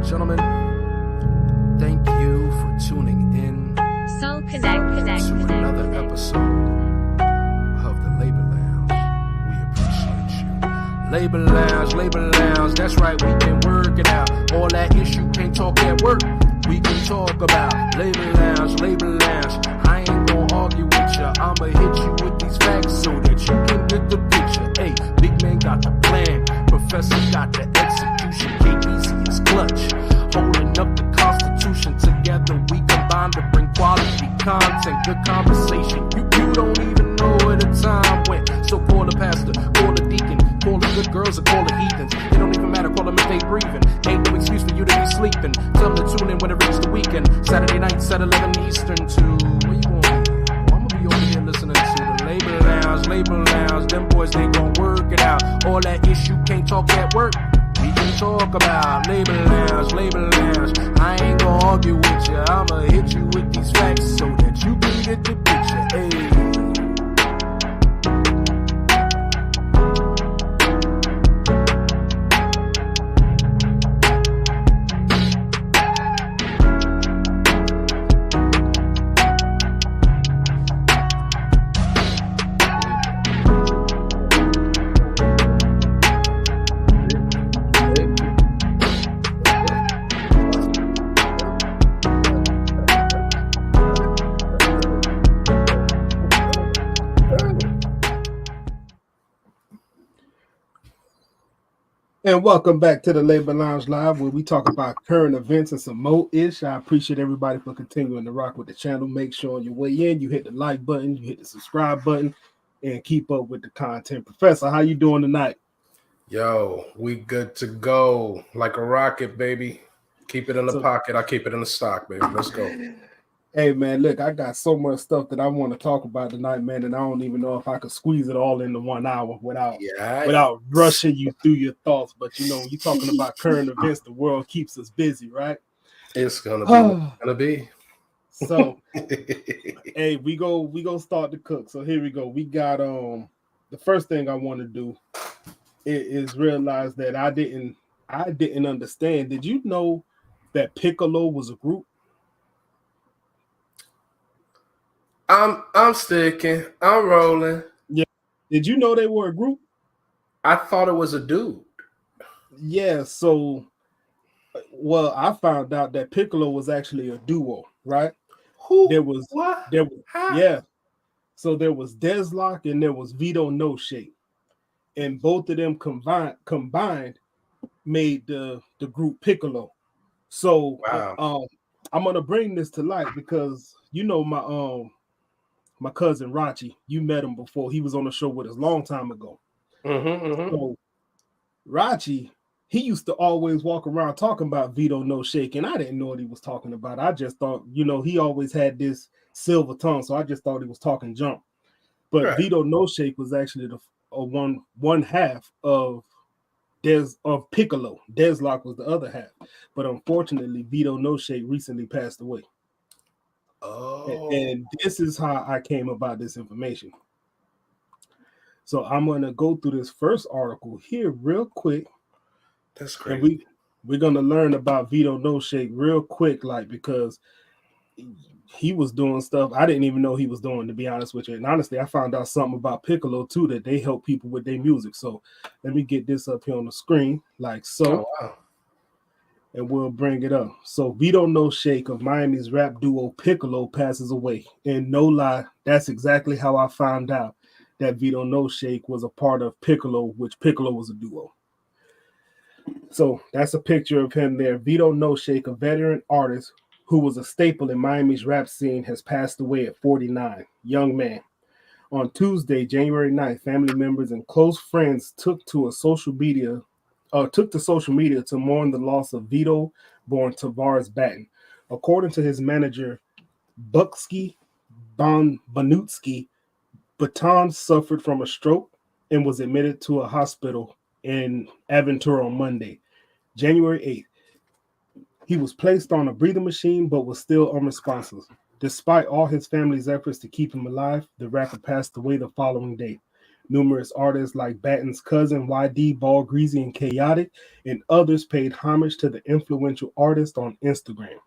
gentlemen, thank you for tuning in Soul Connect to another episode of the Labor Lounge. We appreciate you. Labor Lounge, that's right, we been working out. All that issue can't talk at work, we can talk about. Labor Lounge, I ain't gonna argue with ya. I'ma hit you with these facts so that you can get the picture. Hey, big man got the plan, professor got the execution. KBC is clutch, holding up the Constitution. Together we combine to bring quality content, good conversation. You don't even know where the time went. So call the pastor, call the deacon, call the good girls or call the heathens. It don't even matter, call them if they breathing. Ain't no excuse for you to be sleeping. Tell them to tune in when it reaches the weekend. Saturday nights at 11 Eastern to where you gonna be? Oh, I'm gonna be over here listening to the Labor Lounge. Them boys, they gon' work it out. All that issue can't talk at work, we can talk about. Labor Lounge, I ain't gonna argue with you. I'ma hit you with these facts so that you can get the picture. Hey. And welcome back to the Labor Lounge Live, where we talk about current events and some more-ish. I appreciate everybody for continuing to rock with the channel. Make sure on your way in, you hit the like button, you hit the subscribe button, and keep up with the content. Professor, how you doing tonight? Yo, we good to go. Like a rocket, baby. Keep it in the pocket. I keep it in the stock, baby. Let's go. Hey, man, look, I got so much stuff that I want to talk about tonight, man, and I don't even know if I could squeeze it all into 1 hour without rushing you through your thoughts. But, you know, when you're talking about current events, the world keeps us busy, right? It's gonna be. So, hey, we go start to cook. So here we go. We got the first thing I want to do is realize that I didn't understand. Did you know that Piccolo was a group? I'm sticking. I'm rolling. Yeah. Did you know they were a group? I thought it was a dude. Yeah. So, well, I found out that Piccolo was actually a duo, right? Yeah. So there was Dezlock and there was Vito No Shake, and both of them combined made the group Piccolo. So wow. I'm gonna bring this to light because you know my cousin Rachi, you met him before. He was on the show with us a long time ago. So Rachi, he used to always walk around talking about Vito No Shake, and I didn't know what he was talking about. I just thought, you know, he always had this silver tongue, so I just thought he was talking junk. But right. Vito No Shake was actually the one half of Piccolo. Dezlock was the other half, but unfortunately, Vito No Shake recently passed away. Oh. And this is how I came about this information. So I'm going to go through this first article here real quick. That's great. And we're going to learn about Vito No Shake real quick, like, because he was doing stuff I didn't even know he was doing, to be honest with you. And honestly, I found out something about Piccolo too, that they help people with their music. So let me get this up here on the screen, like so. Oh, wow. And we'll bring it up. So Vito No Shake of Miami's rap duo Piccolo passes away. And no lie, that's exactly how I found out that Vito No Shake was a part of Piccolo, which Piccolo was a duo. So that's a picture of him there. Vito No Shake, a veteran artist who was a staple in Miami's rap scene, has passed away at 49. Young man. On Tuesday, January 9th, family members and close friends took to social media to mourn the loss of Vito, born Tavares Batten. According to his manager, Bucksky Bonutsky, Baton suffered from a stroke and was admitted to a hospital in Aventura on Monday, January 8th. He was placed on a breathing machine but was still unresponsive. Despite all his family's efforts to keep him alive, the rapper passed away the following day. Numerous artists like Batten's cousin YD, Ball Greasy, and Chaotic, and others paid homage to the influential artist on Instagram.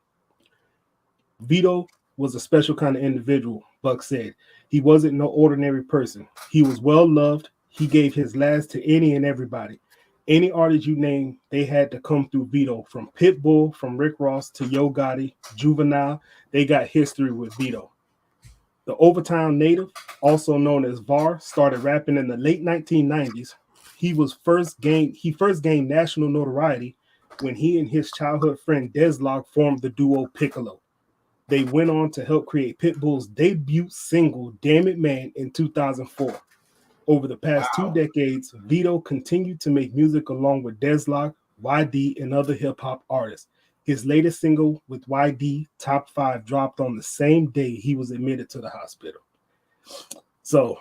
Vito was a special kind of individual, Buck said. He wasn't no ordinary person. He was well loved. He gave his last to any and everybody. Any artist you name, they had to come through Vito. From Pitbull, from Rick Ross to Yo Gotti, Juvenile, they got history with Vito. The Overtown native, also known as VAR, started rapping in the late 1990s. He first gained national notoriety when he and his childhood friend Dezlock formed the duo Piccolo. They went on to help create Pitbull's debut single, Damn It Man, in 2004. Over the past 2 decades, Vito continued to make music along with Dezlock, YD, and other hip-hop artists. His latest single with YD, Top 5, dropped on the same day he was admitted to the hospital. So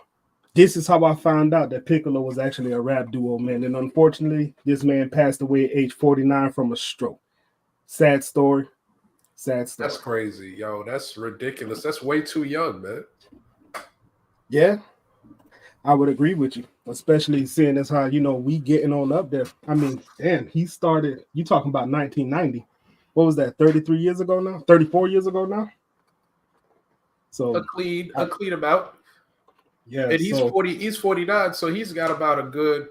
this is how I found out that Piccolo was actually a rap duo, man. And unfortunately, this man passed away at age 49 from a stroke. Sad story. Sad story. That's crazy, yo. That's ridiculous. That's way too young, man. Yeah, I would agree with you, especially seeing as how, we getting on up there. I mean, damn, he started, you talking about 1990. What was that, 33 years ago now? 34 years ago now? So a clean amount. Yeah. And he's 49, so he's got about a good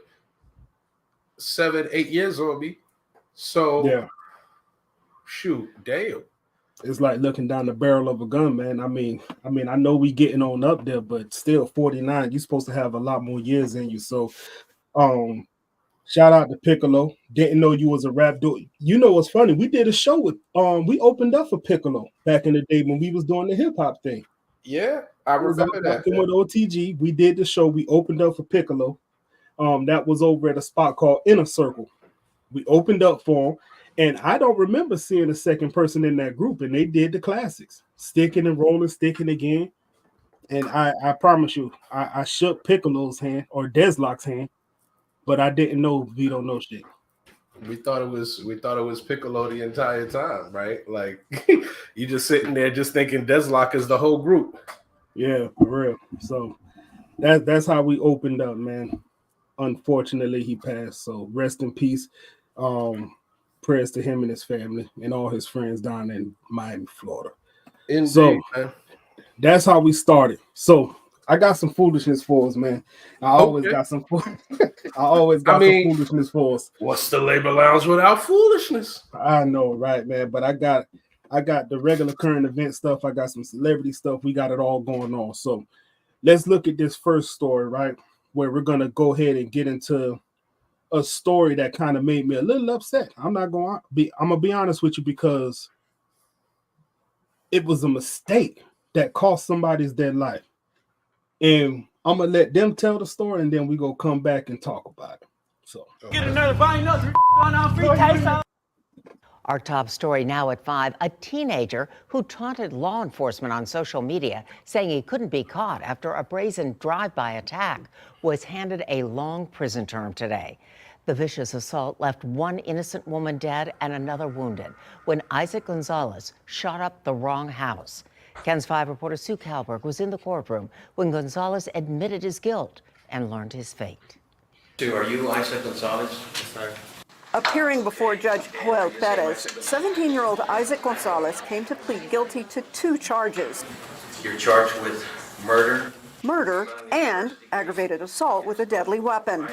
7-8 years on me. So yeah. Shoot, damn. It's like looking down the barrel of a gun, man. I mean, I know we getting on up there, but still 49, you're supposed to have a lot more years in you. So shout out to Piccolo. Didn't know you was a rap dude. You know what's funny? We did a show with we opened up for Piccolo back in the day when we was doing the hip hop thing. Yeah, I remember that. With OTG, we did the show. We opened up for Piccolo. That was over at a spot called Inner Circle. We opened up for him, and I don't remember seeing a second person in that group. And they did the classics, Sticking and Rolling, Sticking Again. And I promise you, I shook Piccolo's hand or Dezlock's hand, but I didn't know Vito No Shake. We thought it was Piccolo the entire time, right? Like you just sitting there just thinking Dezlock is the whole group. Yeah, for real. So that's how we opened up, man. Unfortunately, he passed. So rest in peace. Prayers to him and his family and all his friends down in Miami, Florida. Indeed, so man. That's how we started. So I got some foolishness for us, man. I always got some foolishness for us. What's the Labor Lounge without foolishness? I know, right, man. But I got the regular current event stuff. I got some celebrity stuff. We got it all going on. So let's look at this first story, right? Where we're gonna go ahead and get into a story that kind of made me a little upset. I'm gonna be honest with you, because it was a mistake that cost somebody's dead life. And I'm gonna let them tell the story, and then we go come back and talk about it. So get another buying us going on free taste. Our top story now at 5, a teenager who taunted law enforcement on social media, saying he couldn't be caught after a brazen drive-by attack, was handed a long prison term today. The vicious assault left one innocent woman dead and another wounded when Isaac Gonzalez shot up the wrong house. KENS 5 reporter Sue Kalberg was in the courtroom when Gonzalez admitted his guilt and learned his fate. Sue, are you Isaac Gonzalez? Yes, sir. Appearing before Judge Joel Perez, 17-year-old Isaac Gonzalez came to plead guilty to 2 charges. You're charged with murder and aggravated assault with a deadly weapon.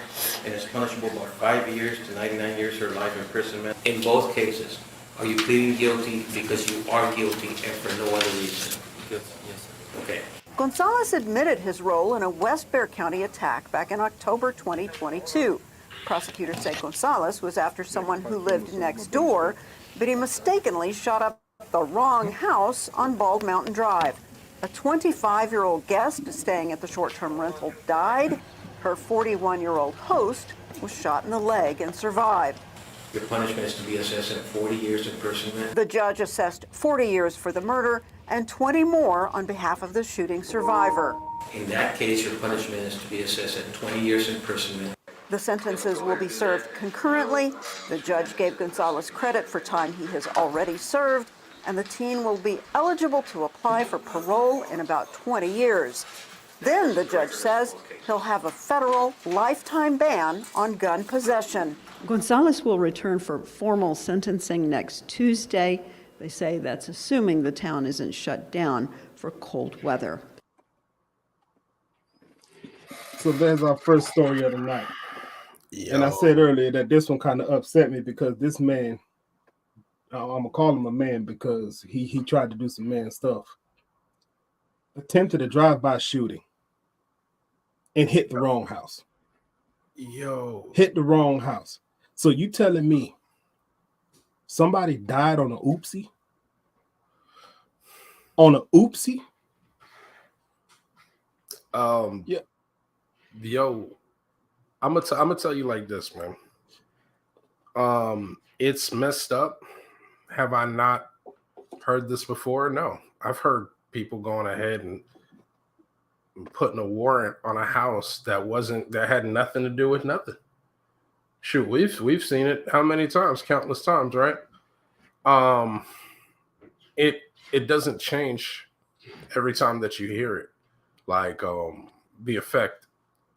And it's punishable by 5 years to 99 years or life imprisonment. In both cases, are you pleading guilty because you are guilty and for no other reason? Guilty, yes. Okay. Gonzalez admitted his role in a West Bexar County attack back in October 2022. Prosecutors say Gonzalez was after someone who lived next door, but he mistakenly shot up the wrong house on Bald Mountain Drive. A 25-year-old guest staying at the short-term rental died. Her 41-year-old host was shot in the leg and survived. Your punishment is to be assessed at 40 years imprisonment. The judge assessed 40 years for the murder and 20 more on behalf of the shooting survivor. In that case, your punishment is to be assessed at 20 years imprisonment. The sentences will be served concurrently. The judge gave Gonzalez credit for time he has already served, and the teen will be eligible to apply for parole in about 20 years. Then the judge says he'll have a federal lifetime ban on gun possession. Gonzalez will return for formal sentencing next Tuesday. They say that's assuming the town isn't shut down for cold weather. So there's our first story of the night. And I said earlier that this one kind of upset me because this man, I'm gonna call him a man because he tried to do some man stuff. Attempted a drive-by shooting and hit the wrong house. Hit the wrong house. So you telling me somebody died on a oopsie? On a oopsie? Yeah. Yo, I'm gonna tell you like this, man. It's messed up. Have I not heard this before? No, I've heard people going ahead and putting a warrant on a house that had nothing to do with nothing. Shoot, we've seen it how many times? Countless times, right? It doesn't change every time that you hear it, like the effect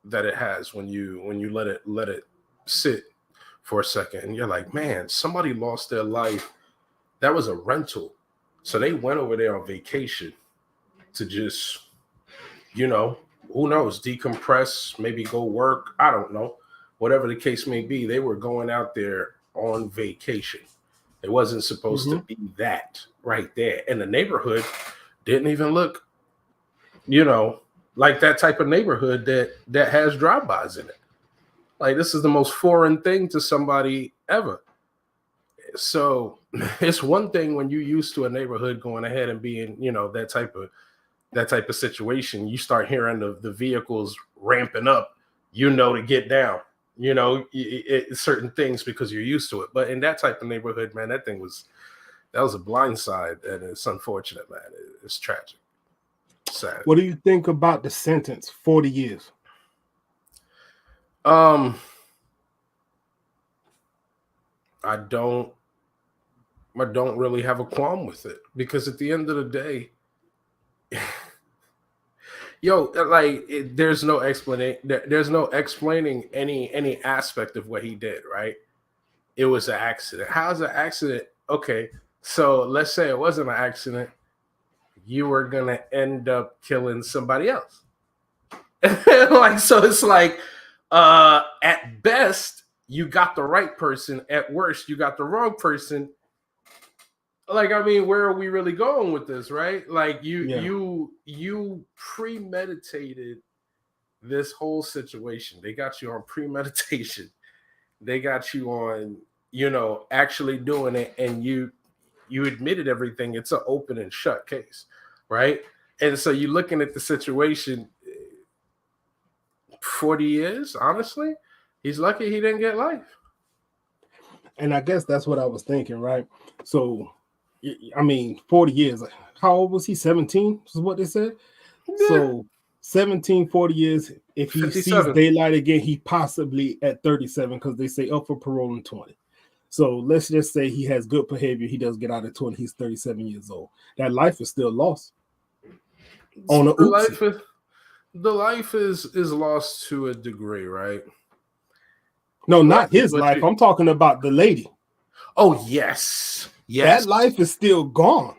that it has when you let it sit for a second, and you're like, man, somebody lost their life. That was a rental, so they went over there on vacation to just, who knows, decompress, maybe go work. I don't know. Whatever the case may be, they were going out there on vacation. It wasn't supposed to be that right there. And the neighborhood didn't even look, like that type of neighborhood that has drive-bys in it. Like, this is the most foreign thing to somebody ever. So it's one thing when you're used to a neighborhood going ahead and being, that type of situation. You start hearing the vehicles ramping up, to get down, certain things because you're used to it. But in that type of neighborhood, man, that was a blindside, and it's unfortunate, man. It's tragic. Sad. What do you think about the sentence, 40 years? I don't really have a qualm with it, because at the end of the day, there's no explaining any aspect of what he did, right? It was an accident. How's an accident? Okay, so let's say it wasn't an accident. You were gonna end up killing somebody else. So it's like, at best, you got the right person. At worst, you got the wrong person. Like, I mean, where are we really going with this, right? Like, you premeditated this whole situation. They got you on premeditation. They got you on, actually doing it, and you admitted everything. It's an open and shut case, right? And so you're looking at the situation. 40 years, honestly, he's lucky he didn't get life. And I guess that's what I was thinking, right? So, I mean, 40 years. How old was he? 17 is what they said. Yeah. So 17, 40 years. If he 57. Sees daylight again, he possibly at 37, because they say up for parole in 20. So let's just say he has good behavior. He does get out at 20. He's 37 years old. That life is still lost. On a The life is lost to a degree, right? No, not his life. I'm talking about the lady. Oh, yes. That life is still gone.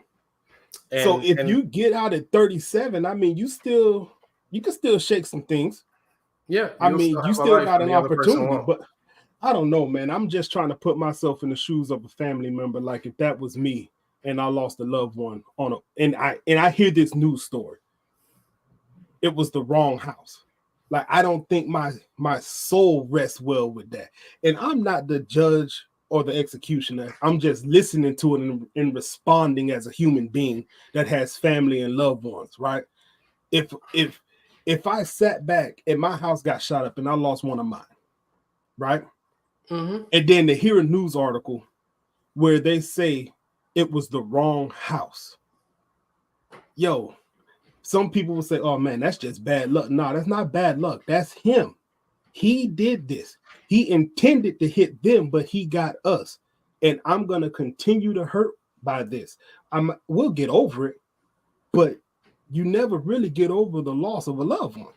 So if you get out at 37, I mean, you can still shake some things. Yeah. I mean, you still got an opportunity, but I don't know, man. I'm just trying to put myself in the shoes of a family member. Like, if that was me and I lost a loved one and I hear this news story. It was the wrong house. Like, I don't think my soul rests well with that. And I'm not the judge or the executioner. I'm just listening to it and responding as a human being that has family and loved ones, right? If I sat back and my house got shot up and I lost one of mine, right? Mm-hmm. And then to hear a news article where they say it was the wrong house. Yo, some people will say, oh man, that's just bad luck. No, that's not bad luck. That's him. He did this. He intended to hit them, but he got us. And I'm going to continue to hurt by this. We'll get over it. But you never really get over the loss of a loved one.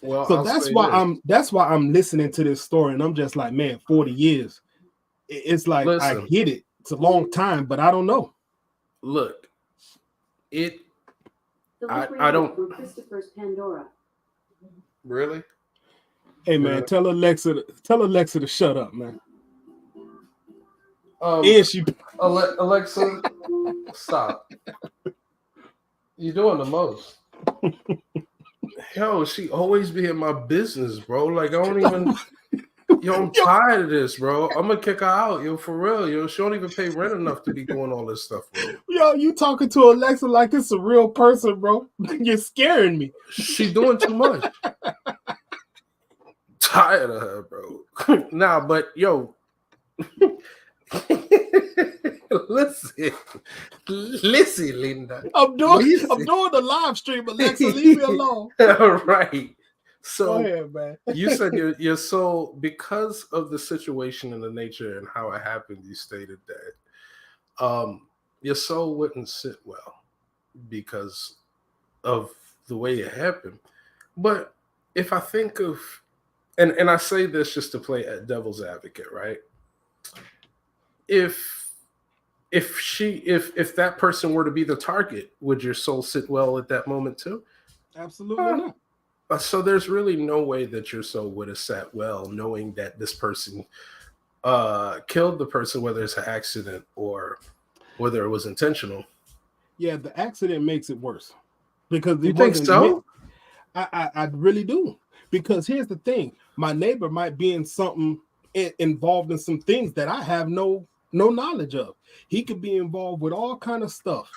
Well, So I'll that's say why this. I'm listening to this story, and I'm just like, man, 40 years. It's like, I Listen. get it. It's a long time, but I don't know. Look, I don't from Christopher's Pandora. really. Hey man, Really? tell Alexa to shut up, man. And she Alexa, stop. You're doing the most. Yo, she always be in my business, bro. Like, I don't even. Yo, I'm tired of this, bro. I'm gonna kick her out, yo, for real, yo. She don't even pay rent enough to be doing all this stuff, bro. Yo, you talking to Alexa like it's a real person, bro. You're scaring me. She doing too much. Tired of her, bro. Nah, but yo, listen, Linda. I'm doing Listen. the live stream, Alexa. Leave me alone. Right. So Go ahead, man. you said your soul, because of the situation and the nature and how it happened, you stated that your soul wouldn't sit well because of the way it happened. But if I think of, and I say this just to play a devil's advocate, right? If that person were to be the target, would your soul sit well at that moment too? Absolutely not. So there's really no way that your soul would have sat well knowing that this person killed the person, whether it's an accident or whether it was intentional. Yeah, the accident makes it worse. Because You think so? I really do. Because here's the thing. My neighbor might be in something involved in some things that I have no knowledge of. He could be involved with all kind of stuff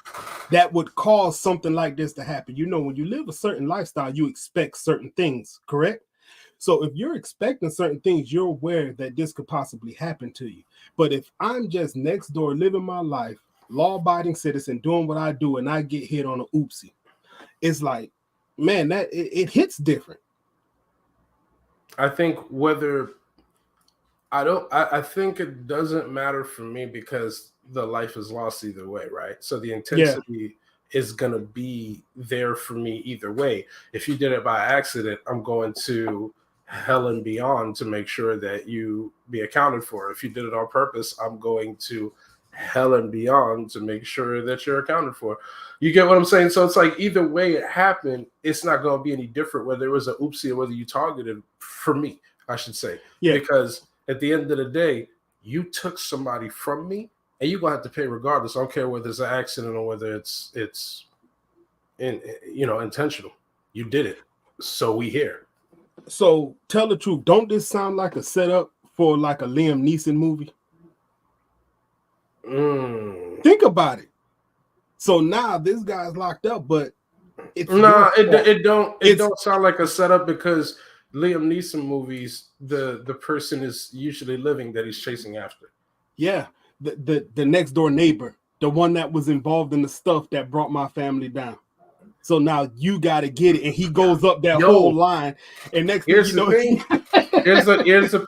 that would cause something like this to happen. You know, when you live a certain lifestyle, you expect certain things, correct? So if you're expecting certain things, you're aware that this could possibly happen to you. But if I'm just next door living my life, law-abiding citizen, doing what I do, and I get hit on a oopsie, it's like, man, that it hits different. I think I think it doesn't matter for me because the life is lost either way, right? So the intensity is going to be there for me either way. If you did it by accident, I'm going to hell and beyond to make sure that you be accounted for. If you did it on purpose, I'm going to hell and beyond to make sure that you're accounted for. You get what I'm saying? So it's like either way it happened, it's not going to be any different whether it was an oopsie or whether you targeted, for me, I should say. Yeah. Because at the end of the day, you took somebody from me and you're going to have to pay regardless. I don't care whether it's an accident or whether it's intentional. You did it. So we here. So tell the truth. Don't this sound like a setup for like a Liam Neeson movie? Think about it. So now this guy's locked up, but it's it don't sound like a setup because Liam Neeson movies, the person is usually living that he's chasing after. Yeah, the next door neighbor, the one that was involved in the stuff that brought my family down. So now you got to get it, and he goes up that whole line. And next here's thing you know,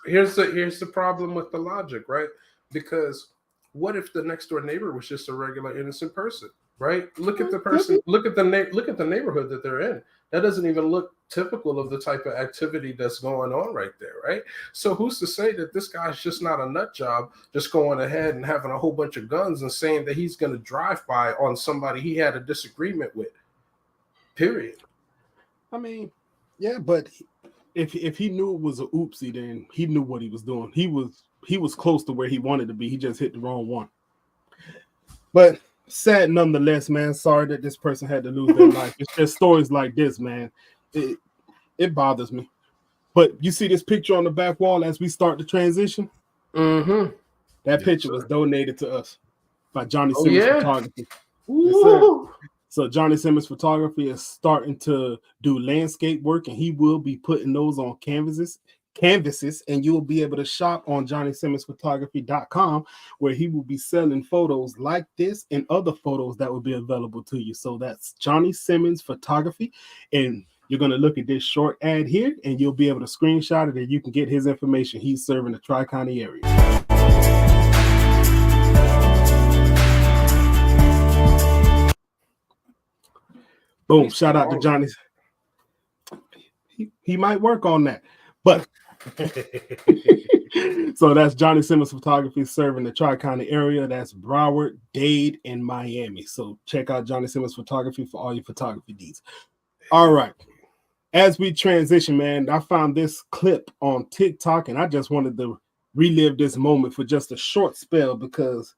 here's the problem with the logic, right? Because what if the next door neighbor was just a regular innocent person, right? Look at the person, look at the neighborhood that they're in. That doesn't even look typical of the type of activity that's going on right there, right? So who's to say that this guy's just not a nut job, just going ahead and having a whole bunch of guns and saying that he's going to drive by on somebody he had a disagreement with, period. I mean, yeah, but if he knew it was a oopsie, then he knew what he was doing. He was close to where he wanted to be. He just hit the wrong one. But sad nonetheless, man. Sorry that this person had to lose their life. It's just stories like this, man. It bothers me. But you see this picture on the back wall as we start the transition? Mm-hmm. That picture was donated to us by Johnny Simmons Photography. Yes, so Johnny Simmons Photography is starting to do landscape work, and he will be putting those on canvases, and you'll be able to shop on JohnnySimmonsPhotography.com, where he will be selling photos like this and other photos that will be available to you. So that's Johnny Simmons Photography, and you're going to look at this short ad here, and you'll be able to screenshot it, and you can get his information. He's serving the Tri-County area. Boom. He's Shout out to strong. Johnny. He might work on that. But so that's Johnny Simmons Photography serving the Tri-County area. That's Broward, Dade, and Miami. So check out Johnny Simmons Photography for all your photography needs. All right. As we transition, man, I found this clip on TikTok, and I just wanted to relive this moment for just a short spell because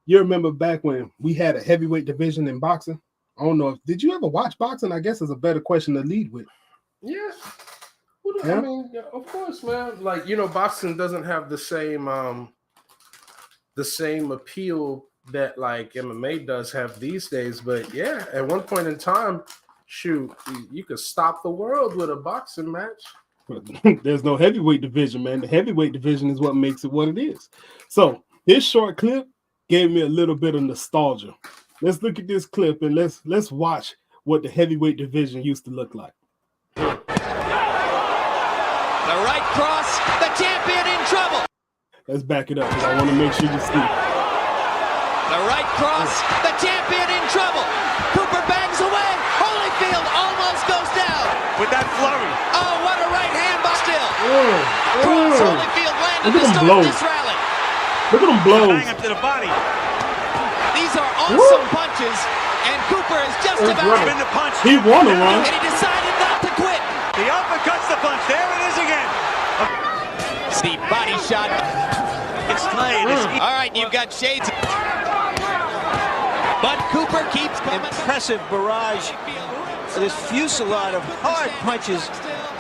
you remember back when we had a heavyweight division in boxing? I don't know. Did you ever watch boxing? I guess is a better question to lead with. Yeah. Well, I mean, of course, man. Like, you know, boxing doesn't have the same appeal that like MMA does have these days. But yeah, at one point in time, shoot, you could stop the world with a boxing match. There's no heavyweight division, man. The heavyweight division is what makes it what it is. So this short clip gave me a little bit of nostalgia. Let's look at this clip and let's watch what the heavyweight division used to look like. The right cross, the champion in trouble. Let's back it up because I want to make sure you see. The right cross, the champion in trouble. Cooper bangs away. Holyfield almost goes down. With that flurry. Oh, what a right hand by still. Cross, Holyfield landed to start this rally. Look at them blows. Bang him to the body. These are awesome punches, and Cooper is just about Been the punch. He won a run. and he decided not to quit. The uppercuts the punch. There it is again. The body shot. It's Slade. All right, you've got shades. But Cooper keeps coming. Impressive barrage. This fusillade of hard punches.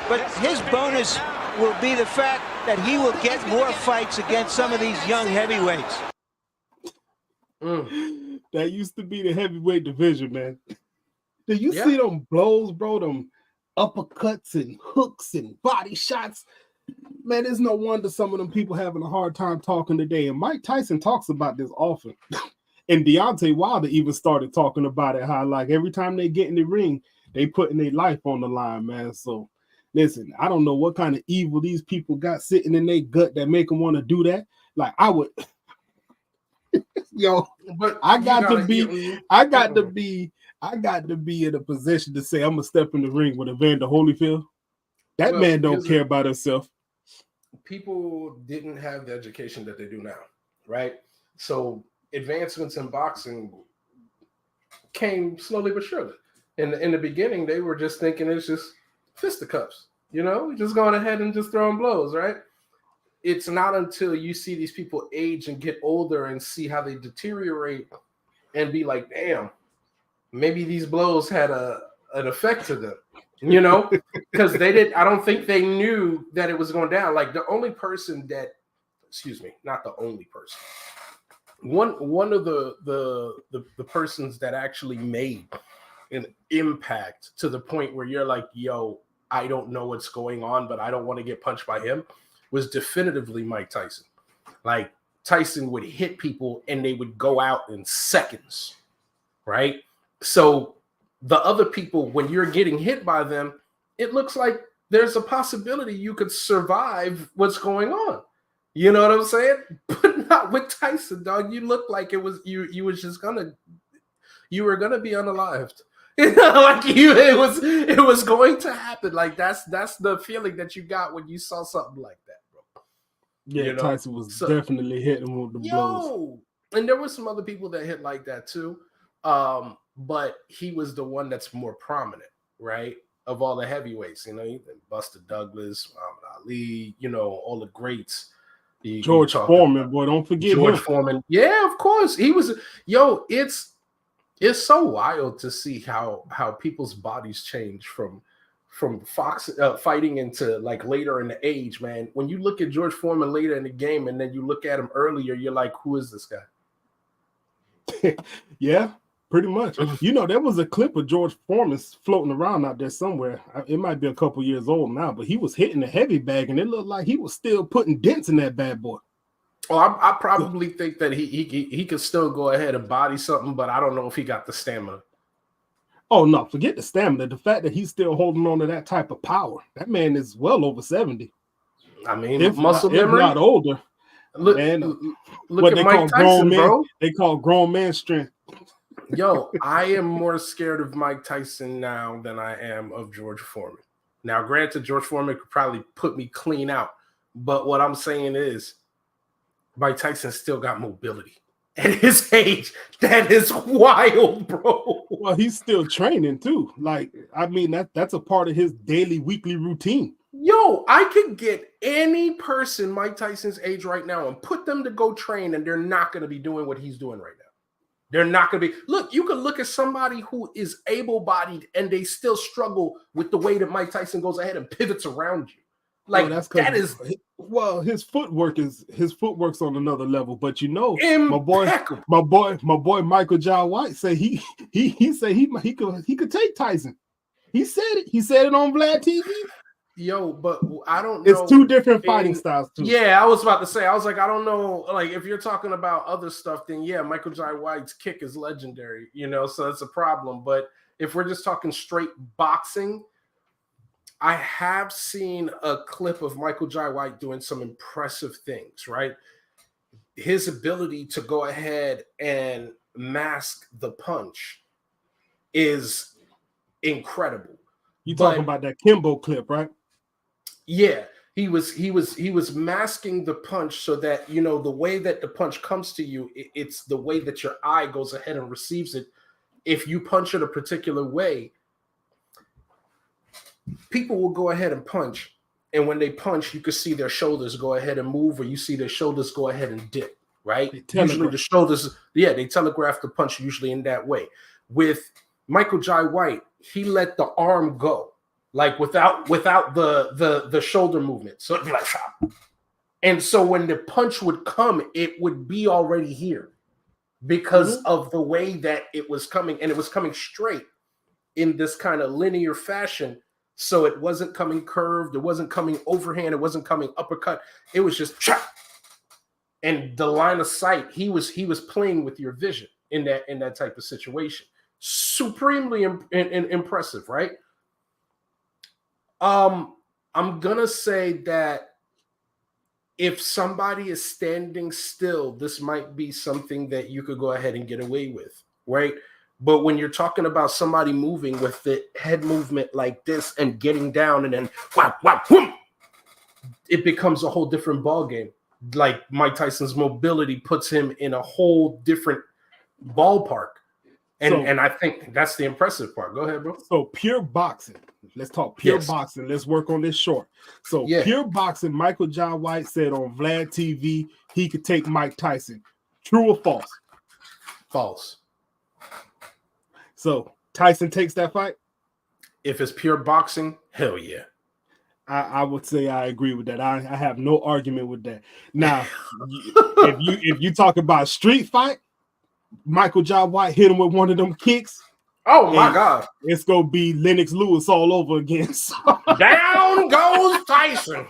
But his bonus will be the fact that he will get more fights against some of these young heavyweights. That used to be the heavyweight division, man. Did you see them blows, bro? Them uppercuts and hooks and body shots. Man, it's no wonder some of them people having a hard time talking today. And Mike Tyson talks about this often. And Deontay Wilder even started talking about it, how like every time they get in the ring, they putting their life on the line, man. So listen, I don't know what kind of evil these people got sitting in their gut that make them want to do that. Like I would, yo, But I got to be in a position to say I'm gonna step in the ring with Evander Holyfield. That Well, man don't here's care about himself. people didn't have the education that they do now, right? So advancements in boxing came slowly but surely. In the beginning, they were just thinking it's just fisticuffs, you know, just going ahead and just throwing blows, right? It's not until you see these people age and get older and see how they deteriorate and be like, damn, maybe these blows had an effect to them, you know, because I don't think they knew that it was going down. Like the only person that, not the only person. One of the persons that actually made an impact to the point where you're like, yo, I don't know what's going on, but I don't want to get punched by him, was definitively Mike Tyson. Like Tyson would hit people and they would go out in seconds, right? So the other people, when you're getting hit by them, it looks like there's a possibility you could survive what's going on. You know what I'm saying? But not with Tyson, dog. You look like it was you were gonna be unalived. You know, like it was going to happen. Like that's the feeling that you got when you saw something like that, bro. Yeah, you know? Tyson was definitely hitting with the blows. And there were some other people that hit like that too. But he was the one that's more prominent, right? Of all the heavyweights, you know, Buster Douglas, Muhammad Ali, you know, all the greats. George Foreman, boy, don't forget George him. Foreman. Yeah, of course. He was, it's so wild to see how people's bodies change from fighting into like later in the age, man. When you look at George Foreman later in the game and then you look at him earlier, you're like, who is this guy? Yeah, pretty much. You know, there was a clip of George Foreman floating around out there somewhere. It might be a couple years old now, but he was hitting the heavy bag and it looked like he was still putting dents in that bad boy. Oh, I probably think that he could still go ahead and body something, but I don't know if he got the stamina. Oh, no, forget the stamina. The fact that he's still holding on to that type of power. That man is well over 70. I mean, if muscle not, memory. If not older. Look man, at Mike Tyson, bro. They call grown man strength. Yo, I am more scared of Mike Tyson now than I am of George Foreman. Now, granted, George Foreman could probably put me clean out, but what I'm saying is Mike Tyson still got mobility. At his age, that is wild, bro. Well, he's still training too. Like, I mean, that's a part of his daily, weekly routine. Yo, I could get any person Mike Tyson's age right now and put them to go train, and they're not going to be doing what he's doing right now. They're not going to be. Look, you could look at somebody who is able-bodied, and they still struggle with the way that Mike Tyson goes ahead and pivots around you. Like, that is. Well, his footwork's on another level. But you know, impeccable. my boy Michael John White said he said he could take Tyson. He said it. He said it on Vlad TV. Yo, but I don't know. It's two different fighting styles too. Yeah, I was about to say. I was like, I don't know. Like, if you're talking about other stuff, then yeah, Michael Jai White's kick is legendary. You know, so it's a problem. But if we're just talking straight boxing, I have seen a clip of Michael Jai White doing some impressive things. Right, his ability to go ahead and mask the punch is incredible. You talking about that Kimbo clip, right? Yeah, he was masking the punch so that, you know, the way that the punch comes to you, it's the way that your eye goes ahead and receives it. If you punch it a particular way, people will go ahead and punch, and when they punch, you can see their shoulders go ahead and move, or you see their shoulders go ahead and dip. Right? Usually the shoulders, they telegraph the punch usually in that way. With Michael Jai White, he let the arm go, like without the shoulder movement. So it'd be like, and so when the punch would come, it would be already here because of the way that it was coming, and it was coming straight in this kind of linear fashion. So it wasn't coming curved, it wasn't coming overhand, it wasn't coming uppercut. It was just chop. And the line of sight, he was playing with your vision in that type of situation. Supremely impressive, right? I'm gonna say that if somebody is standing still, this might be something that you could go ahead and get away with, right? But when you're talking about somebody moving with the head movement like this and getting down and then whap, whap, whoom, it becomes a whole different ball game. Like Mike Tyson's mobility puts him in a whole different ballpark. And I think that's the impressive part. Go ahead, bro. So pure boxing. Let's talk pure boxing. Let's work on this short. So pure boxing, Michael John White said on Vlad TV he could take Mike Tyson. True or false? False. So Tyson takes that fight? If it's pure boxing, hell yeah. I would say I agree with that. I have no argument with that. Now, if you talk about street fight, Michael John White hit him with one of them kicks. Oh my God! It's gonna be Lennox Lewis all over again. So. Down goes Tyson.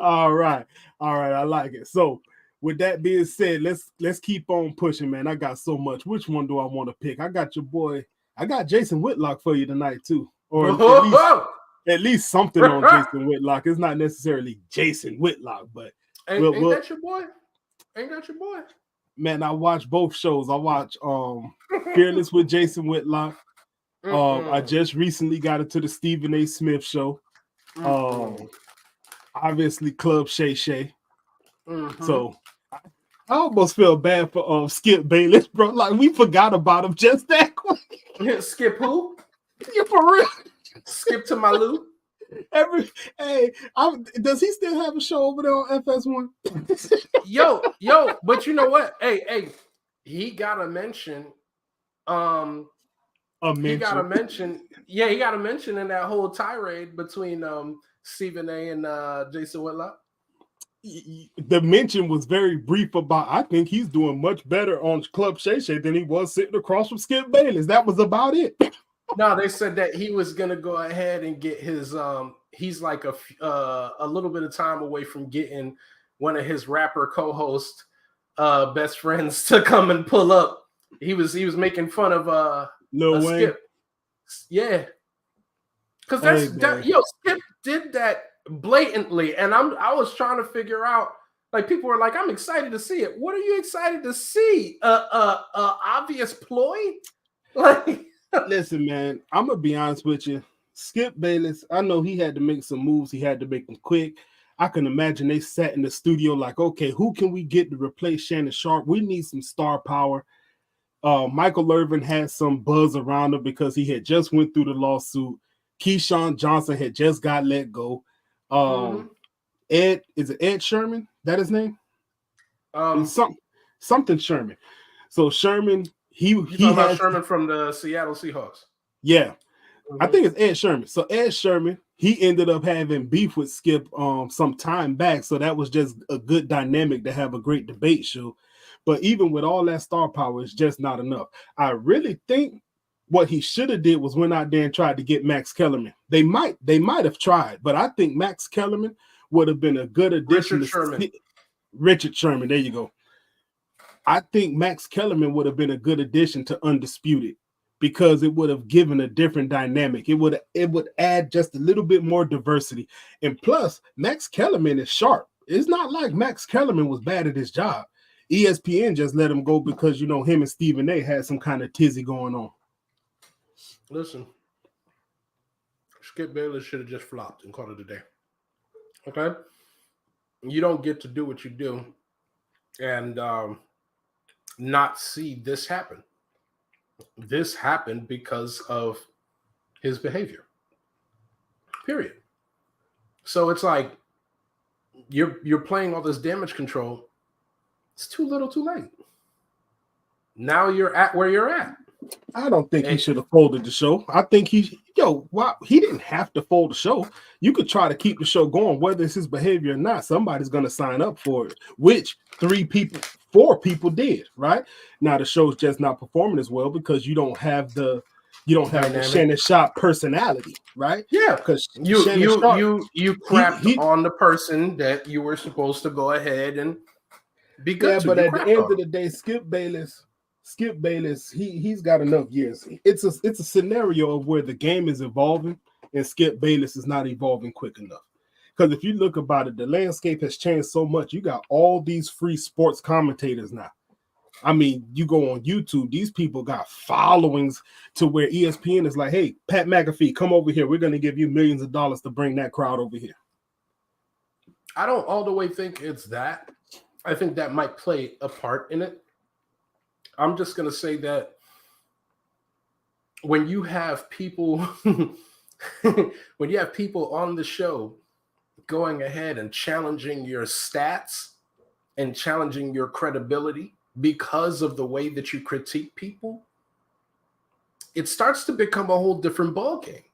All right. I like it. So, with that being said, let's keep on pushing, man. I got so much. Which one do I want to pick? I got your boy. I got Jason Whitlock for you tonight too, or at least something on Jason Whitlock. It's not necessarily Jason Whitlock, but ain't that your boy? Ain't that your boy? Man, I watch both shows. I watch Fearless with Jason Whitlock. I just recently got into the Stephen A. Smith show. Obviously Club Shay Shay. So I almost feel bad for Skip Bayless, bro. Like we forgot about him just that quick. Skip who? Yeah, for real. Skip to my Lou. Does he still have a show over there on FS1? yo, but you know what? Hey, he got a mention. He got a mention. Yeah, he got a mention in that whole tirade between Stephen A. and Jason Whitlock. The mention was very brief about. I think he's doing much better on Club Shay Shay than he was sitting across from Skip Bayless. That was about it. No, they said that he was gonna go ahead and get his. He's like a little bit of time away from getting one of his rapper co-host best friends to come and pull up. He was making fun of Lil Wayne. Skip. Yeah, because Skip did that blatantly, and I was trying to figure out Like people were like, I'm excited to see it. What are you excited to see? Obvious ploy? Like, listen, man, I'm gonna be honest with you. Skip Bayless, I know he had to make some moves. He had to make them quick. I can imagine they sat in the studio like, okay, who can we get to replace Shannon Sharp? We need some star power. Michael Irvin had some buzz around him because he had just went through the lawsuit. Keyshawn Johnson had just got let go. Ed, is it Ed Sherman? That his name? Something Sherman. So Sherman, he had Sherman from the Seattle Seahawks. Yeah. I think it's Ed Sherman. So Ed Sherman, he ended up having beef with Skip some time back. So that was just a good dynamic to have a great debate show. But even with all that star power, it's just not enough. I really think what he should have did was went out there and tried to get Max Kellerman. They might have tried, but I think Max Kellerman would have been a good addition. Richard Sherman, there you go. I think Max Kellerman would have been a good addition to Undisputed because it would have given a different dynamic. It would add just a little bit more diversity. And plus, Max Kellerman is sharp. It's not like Max Kellerman was bad at his job. ESPN just let him go because, him and Stephen A had some kind of tizzy going on. Listen, Skip Bayless should have just flopped and called it a day. Okay? You don't get to do what you do and not see this happen. This happened because of his behavior. Period. So it's like you're playing all this damage control. It's too little, too late. Now you're at where you're at. I don't think he should have folded the show. I think he didn't have to fold the show. You could try to keep the show going, whether it's his behavior or not. Somebody's going to sign up for it, which 4 people did, right? Now the show's just not performing as well because you don't have the Shannon Sharp personality, right? Yeah, because you crapped on the person that you were supposed to go ahead and be good. Yeah, but at the end of the day, Skip Bayless, he's got enough years. It's a scenario of where the game is evolving and Skip Bayless is not evolving quick enough. Because if you look about it, the landscape has changed so much. You got all these free sports commentators now. I mean, you go on YouTube, these people got followings to where ESPN is like, hey, Pat McAfee, come over here. We're going to give you millions of dollars to bring that crowd over here. I don't all the way think it's that. I think that might play a part in it. I'm just going to say that when you have people on the show going ahead and challenging your stats and challenging your credibility because of the way that you critique people, it starts to become a whole different ballgame.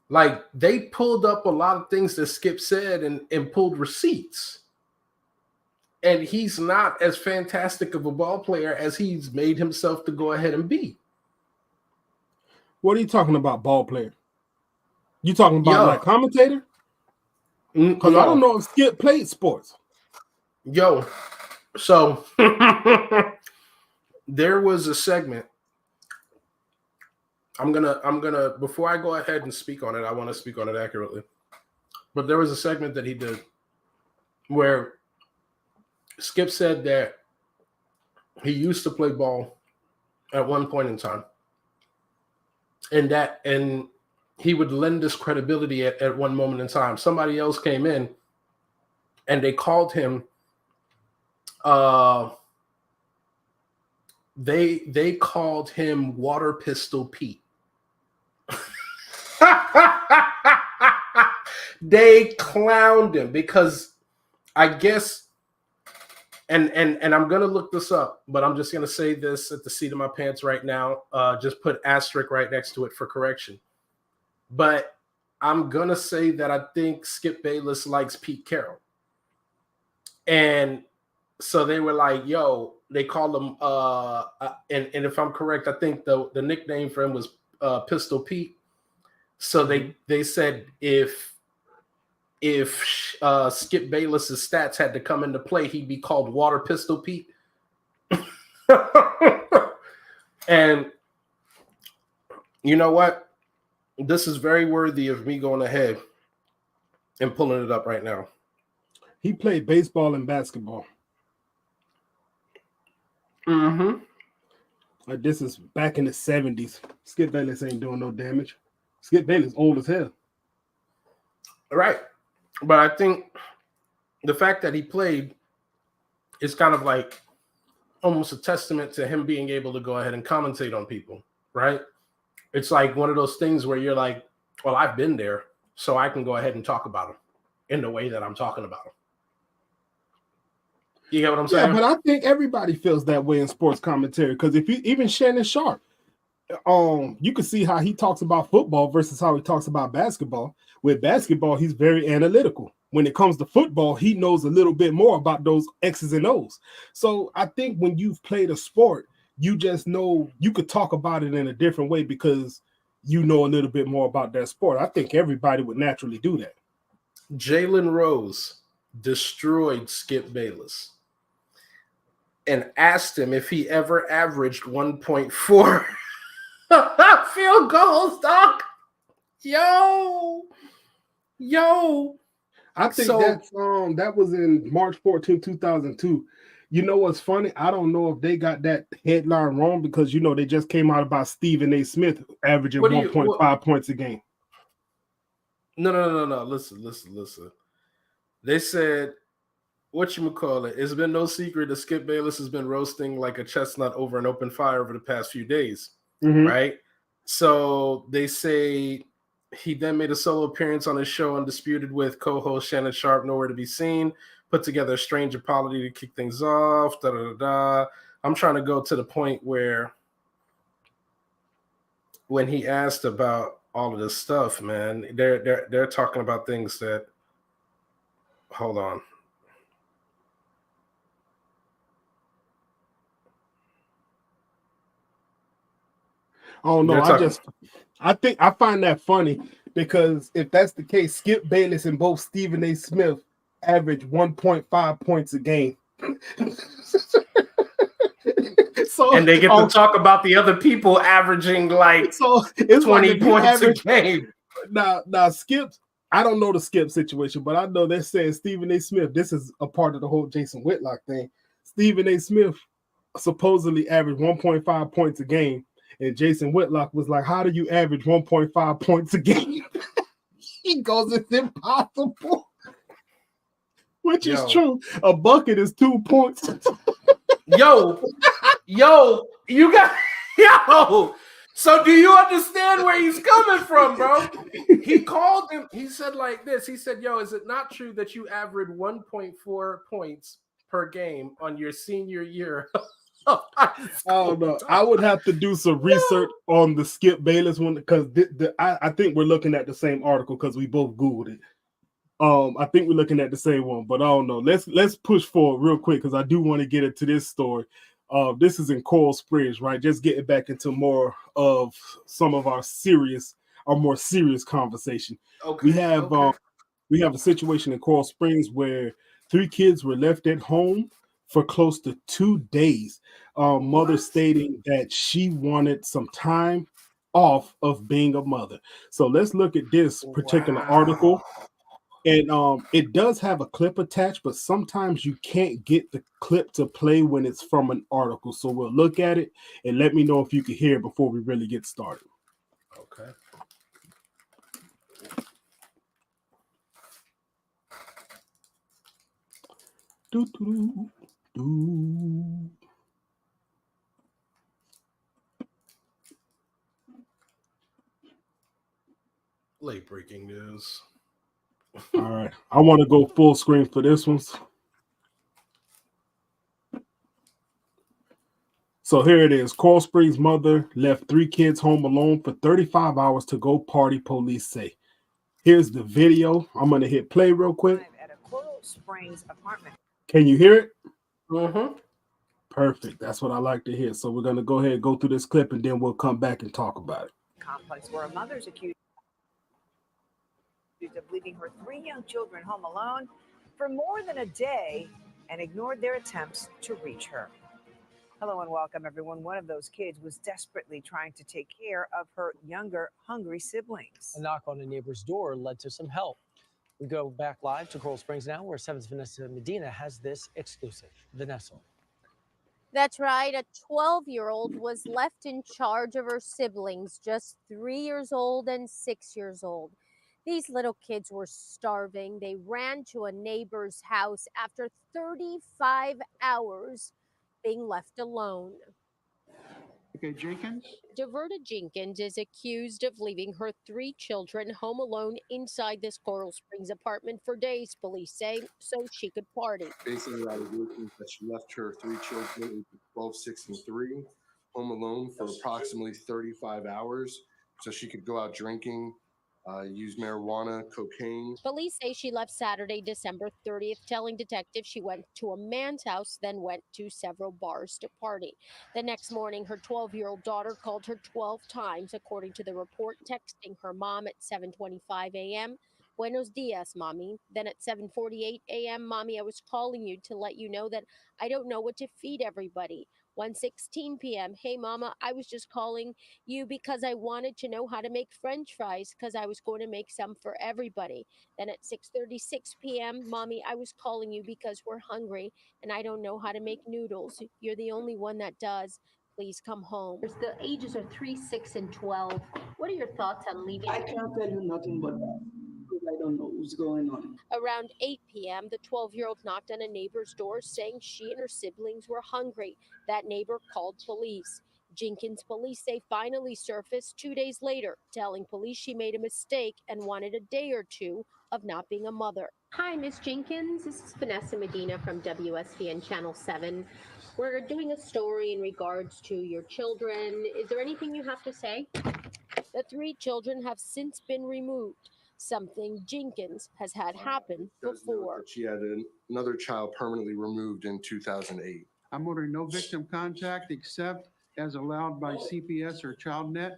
Like they pulled up a lot of things that Skip said and pulled receipts. And he's not as fantastic of a ball player as he's made himself to go ahead and be. What are you talking about, ball player? You talking about like commentator? Because I don't know if Skip played sports. So there was a segment. I'm gonna before I go ahead and speak on it, I want to speak on it accurately. But there was a segment that he did where Skip said that he used to play ball at one point in time, and he would lend his credibility at one moment in time. Somebody else came in, and they called him. They called him Water Pistol Pete. They clowned him because I guess. And I'm going to look this up, but I'm just going to say this at the seat of my pants right now. Just put asterisk right next to it for correction. But I'm going to say that I think Skip Bayless likes Pete Carroll. And so they were like, yo, they called him, and if I'm correct, I think the nickname for him was Pistol Pete. So they said if Skip Bayless's stats had to come into play, he'd be called Water Pistol Pete. And you know what? This is very worthy of me going ahead and pulling it up right now. He played baseball and basketball. This is back in the 70s. Skip Bayless ain't doing no damage. Skip Bayless old as hell. Right. But I think the fact that he played is kind of like almost a testament to him being able to go ahead and commentate on people, right? It's like one of those things where you're like, well, I've been there, so I can go ahead and talk about him in the way that I'm talking about him. You get what I'm saying? Yeah, but I think everybody feels that way in sports commentary, because if you even Shannon Sharp, you can see how he talks about football versus how he talks about basketball. With basketball, he's very analytical. When it comes to football, he knows a little bit more about those X's and O's. So I think when you've played a sport, you just know you could talk about it in a different way because you know a little bit more about that sport. I think everybody would naturally do that. Jalen Rose destroyed Skip Bayless and asked him if he ever averaged 1.4 field goals, Doc. Yo. I think that was in March 14, 2002. You know what's funny? I don't know if they got that headline wrong because, they just came out about Stephen A. Smith averaging 1.5 points a game. No. Listen. They said, whatchamacallit, it's been no secret that Skip Bayless has been roasting like a chestnut over an open fire over the past few days, right? So they say he then made a solo appearance on his show Undisputed with co-host Shannon Sharp, nowhere to be seen, put together a strange apology to kick things off, I'm trying to go to the point where when he asked about all of this stuff, man, they're talking about things that, hold on. Oh no, I find that funny because if that's the case, Skip Bayless and both Stephen A. Smith average 1.5 points a game. And they get to talk about the other people averaging like it's 20 points a game. Now Skip, I don't know the Skip situation, but I know they're saying Stephen A. Smith, this is a part of the whole Jason Whitlock thing. Stephen A. Smith supposedly averaged 1.5 points a game. And Jason Whitlock was like, how do you average 1.5 points a game? He goes, it's impossible. Which is true. A bucket is 2 points. Yo, you got, So do you understand where he's coming from, bro? He called him, he said like this. He said, yo, is it not true that you average 1.4 points per game on your senior year? I don't know. I would have to do some research on the Skip Bayless one because I think we're looking at the same article because we both Googled it. I think we're looking at the same one, but I don't know. Let's push forward real quick because I do want to get into this story. This is in Coral Springs, right? Just getting back into more of some of our more serious conversation. Okay. We have a situation in Coral Springs where 3 kids were left at home for close to 2 days. Mother stating that she wanted some time off of being a mother. So let's look at this particular article. And it does have a clip attached, but sometimes you can't get the clip to play when it's from an article. So we'll look at it and let me know if you can hear it before we really get started. Okay. Late breaking news. All right. I want to go full screen for this one. So here it is. Coral Springs mother left 3 kids home alone for 35 hours to go party, police say. Here's the video. I'm going to hit play real quick. At a Coral Springs apartment. Can you hear it? Mm-hmm. Perfect. That's what I like to hear. So we're going to go ahead and go through this clip and then we'll come back and talk about it. Complex where a mother's accused of leaving her 3 young children home alone for more than a day and ignored their attempts to reach her. Hello and welcome, everyone. One of those kids was desperately trying to take care of her younger, hungry siblings. A knock on a neighbor's door led to some help. We go back live to Coral Springs now, where 7's Vanessa Medina has this exclusive. Vanessa. That's right. A 12-year-old was left in charge of her siblings, just 3 years old and 6 years old. These little kids were starving. They ran to a neighbor's house after 35 hours being left alone. Okay, Jenkins. Diverta Jenkins is accused of leaving her 3 children home alone inside this Coral Springs apartment for days, police say, so she could party. Based on the allegations that she left her 3 children, 12, 6, and 3, home alone for approximately 35 hours so she could go out drinking, use marijuana, cocaine. Police say she left Saturday, December 30th, telling detectives she went to a man's house, then went to several bars to party. The next morning, her 12-year-old daughter called her 12 times, according to the report, texting her mom at 7:25 a.m. Buenos dias, mommy. Then at 7:48 a.m., mommy, I was calling you to let you know that I don't know what to feed everybody. 1:16 p.m. Hey, mama, I was just calling you because I wanted to know how to make French fries because I was going to make some for everybody. Then at 6:36 p.m., mommy, I was calling you because we're hungry and I don't know how to make noodles. You're the only one that does. Please come home. The ages are 3, 6, and 12. What are your thoughts on leaving? I can't tell you nothing but that because I don't know what's going on. Around 8 p.m., the 12-year-old knocked on a neighbor's door saying she and her siblings were hungry. That neighbor called police. Jenkins police say finally surfaced 2 days later, telling police she made a mistake and wanted a day or two of not being a mother. Hi, Miss Jenkins. This is Vanessa Medina from WSVN Channel 7. We're doing a story in regards to your children. Is there anything you have to say? The 3 children have since been removed, something Jenkins has had happen before. She had another child permanently removed in 2008. I'm ordering no victim contact except as allowed by CPS or ChildNet,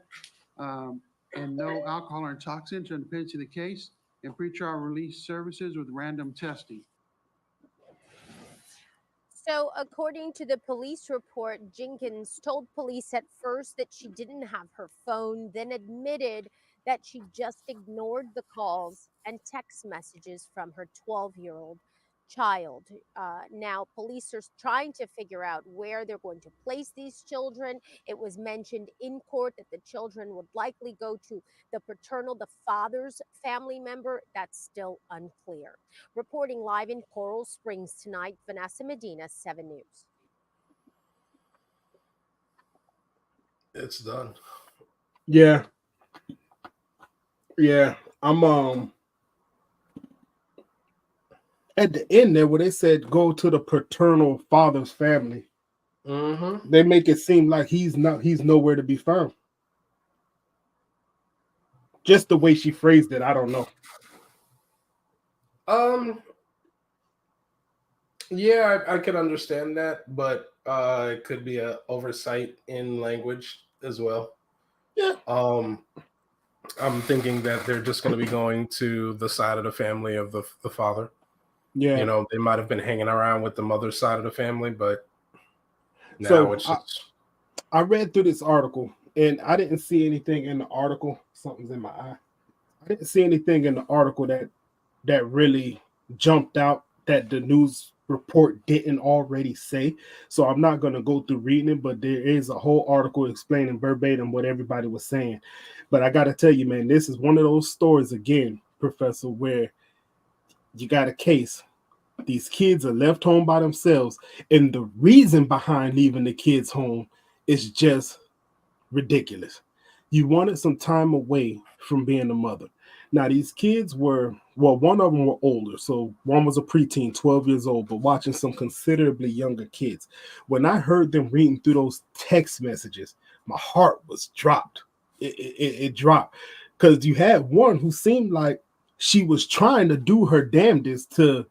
and no alcohol or toxins on the pendency of the case, and pretrial release services with random testing. So, according to the police report, Jenkins told police at first that she didn't have her phone, then admitted that she just ignored the calls and text messages from her 12-year-old child. Now, police are trying to figure out where they're going to place these children. It was mentioned in court that the children would likely go to the father's family member. That's still unclear. Reporting live in Coral Springs tonight, Vanessa Medina, 7 News. It's done. Yeah. I'm at the end there where they said go to the paternal father's family. Mm-hmm. They make it seem like he's nowhere to be found. Just the way she phrased it, I don't know. Yeah, I could understand that, but it could be an oversight in language as well. Yeah. I'm thinking that they're just going to be going to the side of the family of the father. Yeah. You know, they might have been hanging around with the mother's side of the family, but now it's just... I read through this article and I didn't see anything in the article. Something's in my eye. I didn't see anything in the article that really jumped out that the news report didn't already say. So I'm not going to go through reading it, but there is a whole article explaining verbatim what everybody was saying. But I got to tell you, man, this is one of those stories again, Professor, where you got a case. These kids are left home by themselves. And the reason behind leaving the kids home is just ridiculous. You wanted some time away from being a mother. Now, these kids were, well, one of them were older. So one was a preteen, 12 years old, but watching some considerably younger kids. When I heard them reading through those text messages, my heart was dropped. It dropped. Because you had one who seemed like she was trying to do her damnedest to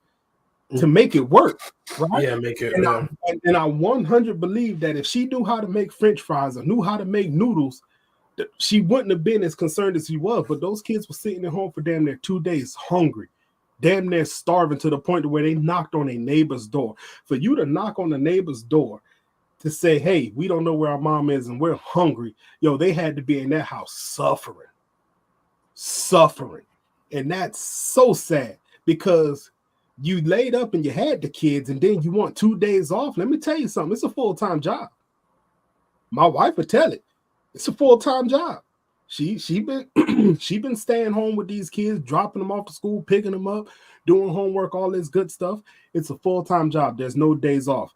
make it work, right? Yeah, make it. And I 100 believe that if she knew how to make French fries or knew how to make noodles, she wouldn't have been as concerned as she was. But those kids were sitting at home for damn near 2 days, hungry, damn near starving, to the point where they knocked on a neighbor's door. For you to knock on the neighbor's door to say, hey, we don't know where our mom is and we're hungry. Yo, they had to be in that house suffering. And that's so sad because you laid up and you had the kids and then you want 2 days off. Let me tell you something. It's a full-time job. My wife would tell it. It's a full-time job. She been she been staying home with these kids, dropping them off to school, picking them up, doing homework, all this good stuff. It's a full-time job. There's no days off.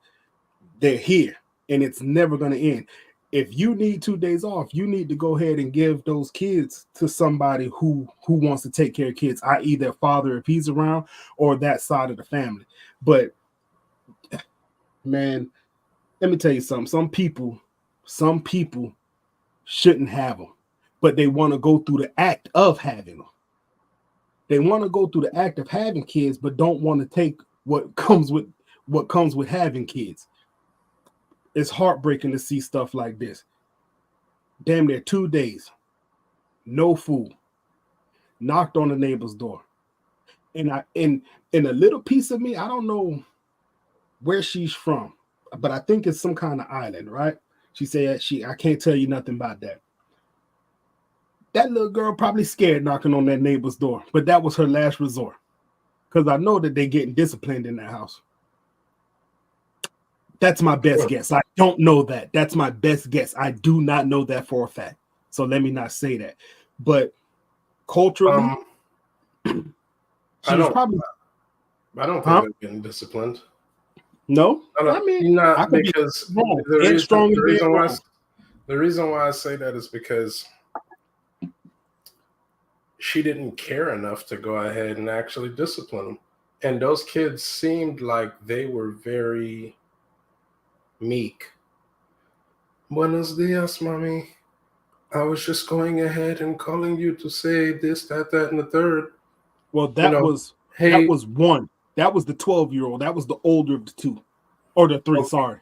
They're here and it's never going to end. If you need 2 days off, you need to go ahead and give those kids to somebody who wants to take care of kids, i.e. their father if he's around or that side of the family. But man, let me tell you something. Some people shouldn't have them, but they want to go through the act of having them. They want to go through the act of having kids, but don't want to take what comes with having kids. It's heartbreaking to see stuff like this. Damn near 2 days, no food, knocked on the neighbor's door. And in a little piece of me, I don't know where she's from, but I think it's some kind of island, right? She said I can't tell you nothing about that. That little girl probably scared knocking on that neighbor's door, but that was her last resort. Because I know that they're getting disciplined in that house. That's my best guess. I don't know that. That's my best guess. I do not know that for a fact. So let me not say that. But culturally, I don't think they're getting disciplined. No, I mean, not because the reason why I say that is because she didn't care enough to go ahead and actually discipline them. And those kids seemed like they were very meek. Buenos dias, mommy. I was just going ahead and calling you to say this, that, and the third. Well, that was one. That was the 12-year-old. That was the older of the two. Or the three, sorry.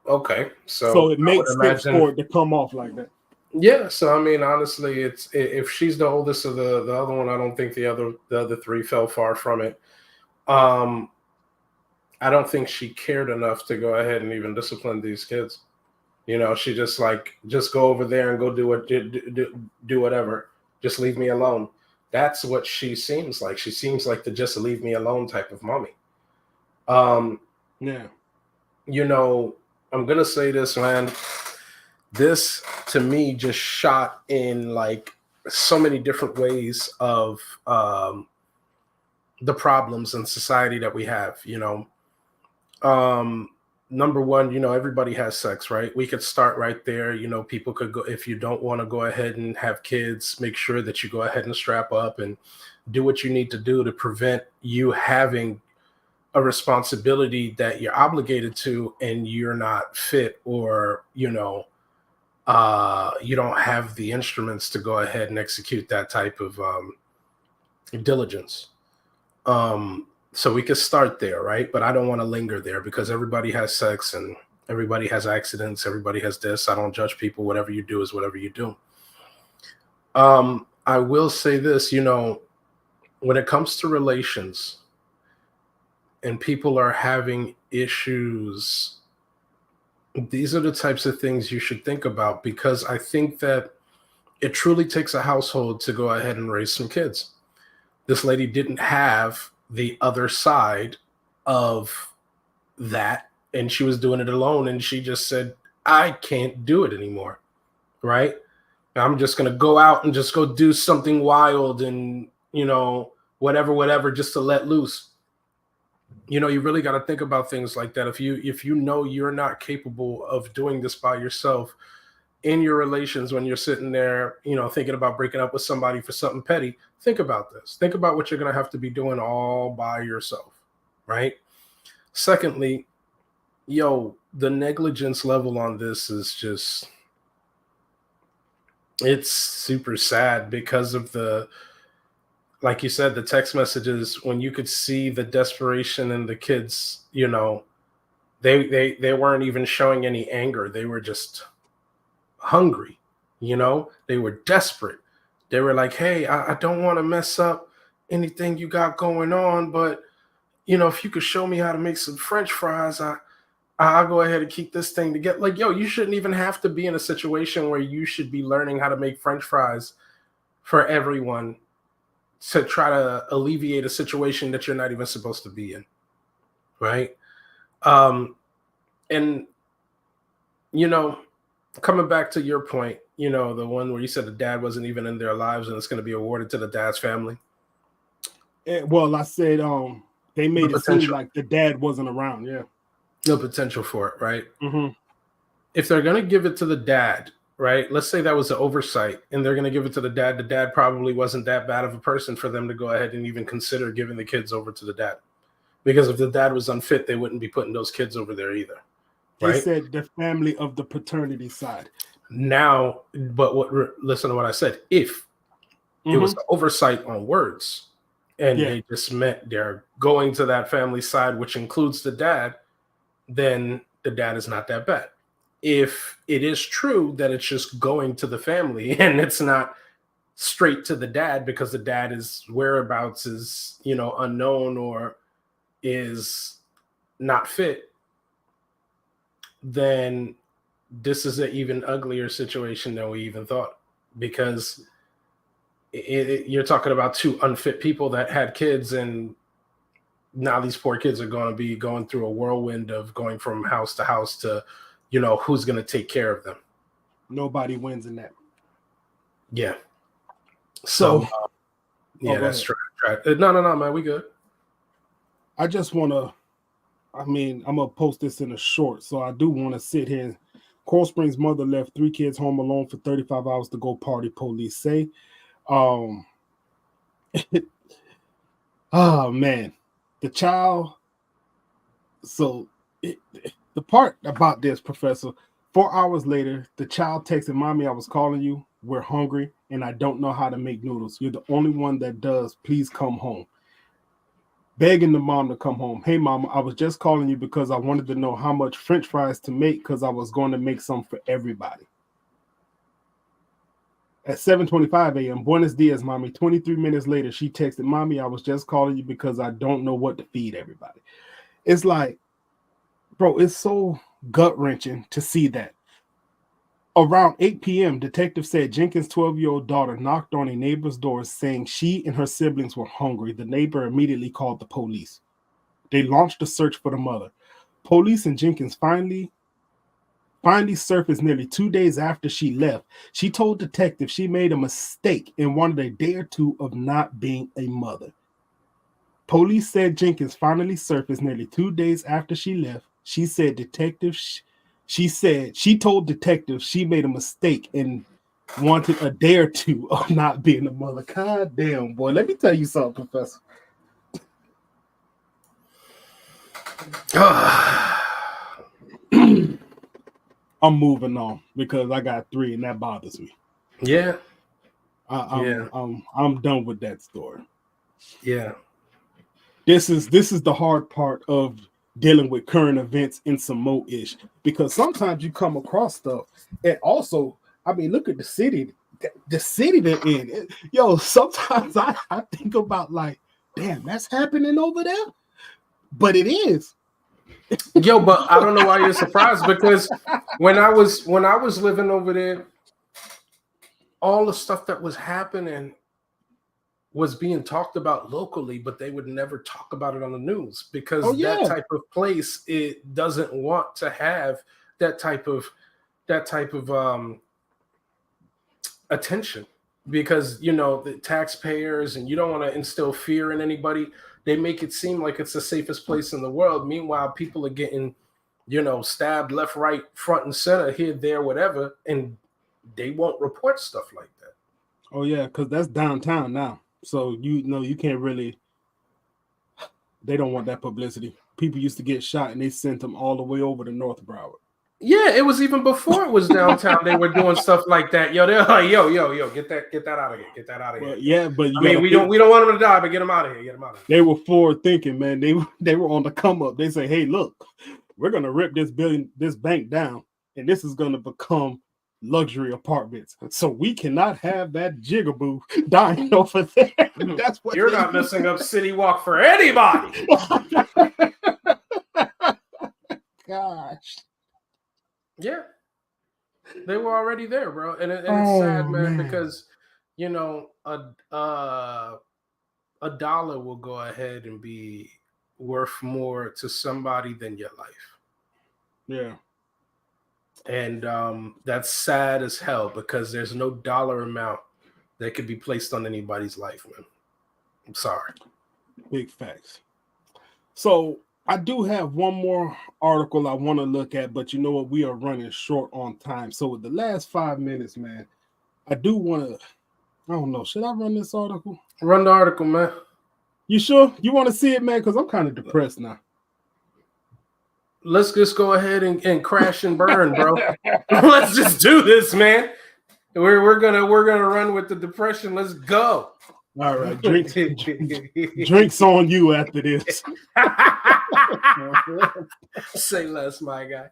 Okay. So it makes sense for it to come off like that. Yeah, so I mean, honestly, it's if she's the oldest of the other one, I don't think the other three fell far from it. I don't think she cared enough to go ahead and even discipline these kids. You know, she just go over there and go do whatever. Just leave me alone. That's what she seems like. She seems like the just leave me alone type of mommy. Yeah. You know, I'm gonna say this, man. This to me just shot in like so many different ways of the problems in society that we have, you know. Number one, you know, everybody has sex, right? We could start right there. You know, people could go, if you don't want to go ahead and have kids, make sure that you go ahead and strap up and do what you need to do to prevent you having a responsibility that you're obligated to and you're not fit, or, you know, you don't have the instruments to go ahead and execute that type of diligence. So we could start there, right? But I don't want to linger there because everybody has sex and everybody has accidents. Everybody has this. I don't judge people. Whatever you do is whatever you do. I will say this, you know, when it comes to relations and people are having issues, these are the types of things you should think about, because I think that it truly takes a household to go ahead and raise some kids. This lady didn't have the other side of that, and she was doing it alone, and she just said, I can't do it anymore, right? I'm just going to go out and just go do something wild and, you know, whatever, just to let loose. You know, you really got to think about things like that. If you know you're not capable of doing this by yourself in your relations, when you're sitting there, you know, thinking about breaking up with somebody for something petty, think about this. Think about what you're going to have to be doing all by yourself, right? Secondly, the negligence level on this is just, it's super sad because of the, like you said, the text messages, when you could see the desperation in the kids, you know, they weren't even showing any anger. They were just hungry, you know, they were desperate. They were like, hey, I don't want to mess up anything you got going on, but, you know, if you could show me how to make some French fries, I'll go ahead and keep this thing together. Like, you shouldn't even have to be in a situation where you should be learning how to make French fries for everyone to try to alleviate a situation that you're not even supposed to be in, right? And you know, coming back to your point, you know, the one where you said the dad wasn't even in their lives and it's going to be awarded to the dad's family. Well, I said they made The it seem potential. like the dad wasn't around. Yeah. No potential for it, right? Mm-hmm. If they're going to give it to the dad, right? Let's say that was an oversight and they're going to give it to the dad. The dad probably wasn't that bad of a person for them to go ahead and even consider giving the kids over to the dad. Because if the dad was unfit, they wouldn't be putting those kids over there either. They Right? said the family of the paternity side. Now, but listen to what I said. If it was the oversight on words and they just meant they're going to that family side, which includes the dad, then the dad is not that bad. If it is true that it's just going to the family and it's not straight to the dad because the dad's whereabouts is, you know, unknown or is not fit, then this is an even uglier situation than we even thought, because you're talking about two unfit people that had kids, and now these poor kids are going to be going through a whirlwind of going from house to house to, you know, who's going to take care of them. Nobody wins in that. Yeah. So, yeah, go that's ahead. right. No, man, we good. I just want to, I mean, I'm going to post this in a short. So I do want to sit here. Coral Springs mother left 3 kids home alone for 35 hours to go party, police say. Oh, man. The child. So the part about this, Professor, 4 hours later, the child texted, "Mommy, I was calling you. We're hungry and I don't know how to make noodles. You're the only one that does. Please come home." Begging the mom to come home. "Hey, Mama, I was just calling you because I wanted to know how much French fries to make because I was going to make some for everybody." At 7:25 a.m., "Buenos dias, Mommy." 23 minutes later, she texted, "Mommy, I was just calling you because I don't know what to feed everybody." It's like, bro, it's so gut-wrenching to see that. Around 8 p.m., detective said Jenkins' 12-year-old daughter knocked on a neighbor's door saying she and her siblings were hungry. The neighbor immediately called the police. They launched a search for the mother. Police and Jenkins finally surfaced nearly 2 days after she left. She told detectives she made a mistake and wanted a day or two of not being a mother. Police said Jenkins finally surfaced nearly 2 days after she left. She said she told detectives she made a mistake and wanted a day or two of not being a mother. God damn, boy. Let me tell you something, Professor. I'm moving on because I got 3 and that bothers me. Yeah. I'm done with that story. Yeah. This is the hard part of dealing with current events in some mo-ish, because sometimes you come across stuff, and also, I mean, look at the city they're in. Yo, sometimes I think about like, damn, that's happening over there, but it is. Yo, but I don't know why you're surprised, because when I was living over there, all the stuff that was happening was being talked about locally, but they would never talk about it on the news because that type of place, it doesn't want to have that type of attention, because, you know, the taxpayers, and you don't want to instill fear in anybody. They make it seem like it's the safest place in the world. Meanwhile, people are getting, you know, stabbed left, right, front, and center, here, there, whatever, and they won't report stuff like that. Oh yeah, because that's downtown now. So you know you can't really. They don't want that publicity. People used to get shot and they sent them all the way over to North Broward. Yeah, it was even before it was downtown. They were doing stuff like that. Yo, they're like, yo, get that out of here. Get that out of here. Yeah, but I mean, we don't want them to die, but get them out of here. Get them out of here. They were forward thinking, man. They were on the come up. They say, hey, look, we're gonna rip this bank down, and this is gonna become luxury apartments. So we cannot have that jigaboo dying over there. That's what you're not messing up City Walk for anybody. Gosh. Yeah. They were already there, bro. And it's sad, man, because, you know, a dollar will go ahead and be worth more to somebody than your life. Yeah. And that's sad as hell because there's no dollar amount that could be placed on anybody's life, man. I'm sorry. Big facts. So I do have one more article I want to look at, but you know what? We are running short on time. So with the last 5 minutes, man, I do want to, I don't know, should I run this article? Run the article, man. You sure? You want to see it, man? Because I'm kind of depressed now. Let's just go ahead and crash and burn, bro. Let's just do this, man. We're gonna run with the depression. Let's go. All right, drinks on you after this. Say less, my guy.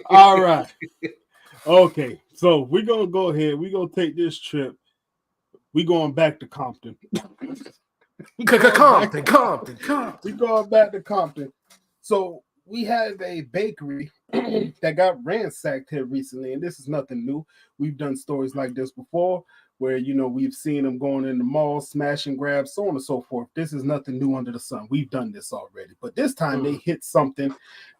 All right. Okay, so we're gonna go ahead. We're gonna take this trip. We're going back to Compton. Compton. We're going back to Compton. So we have a bakery that got ransacked here recently, and this is nothing new. We've done stories like this before, where we've seen them going in the mall, smash and grab, so on and so forth. This is nothing new under the sun. We've done this already, but this time they hit something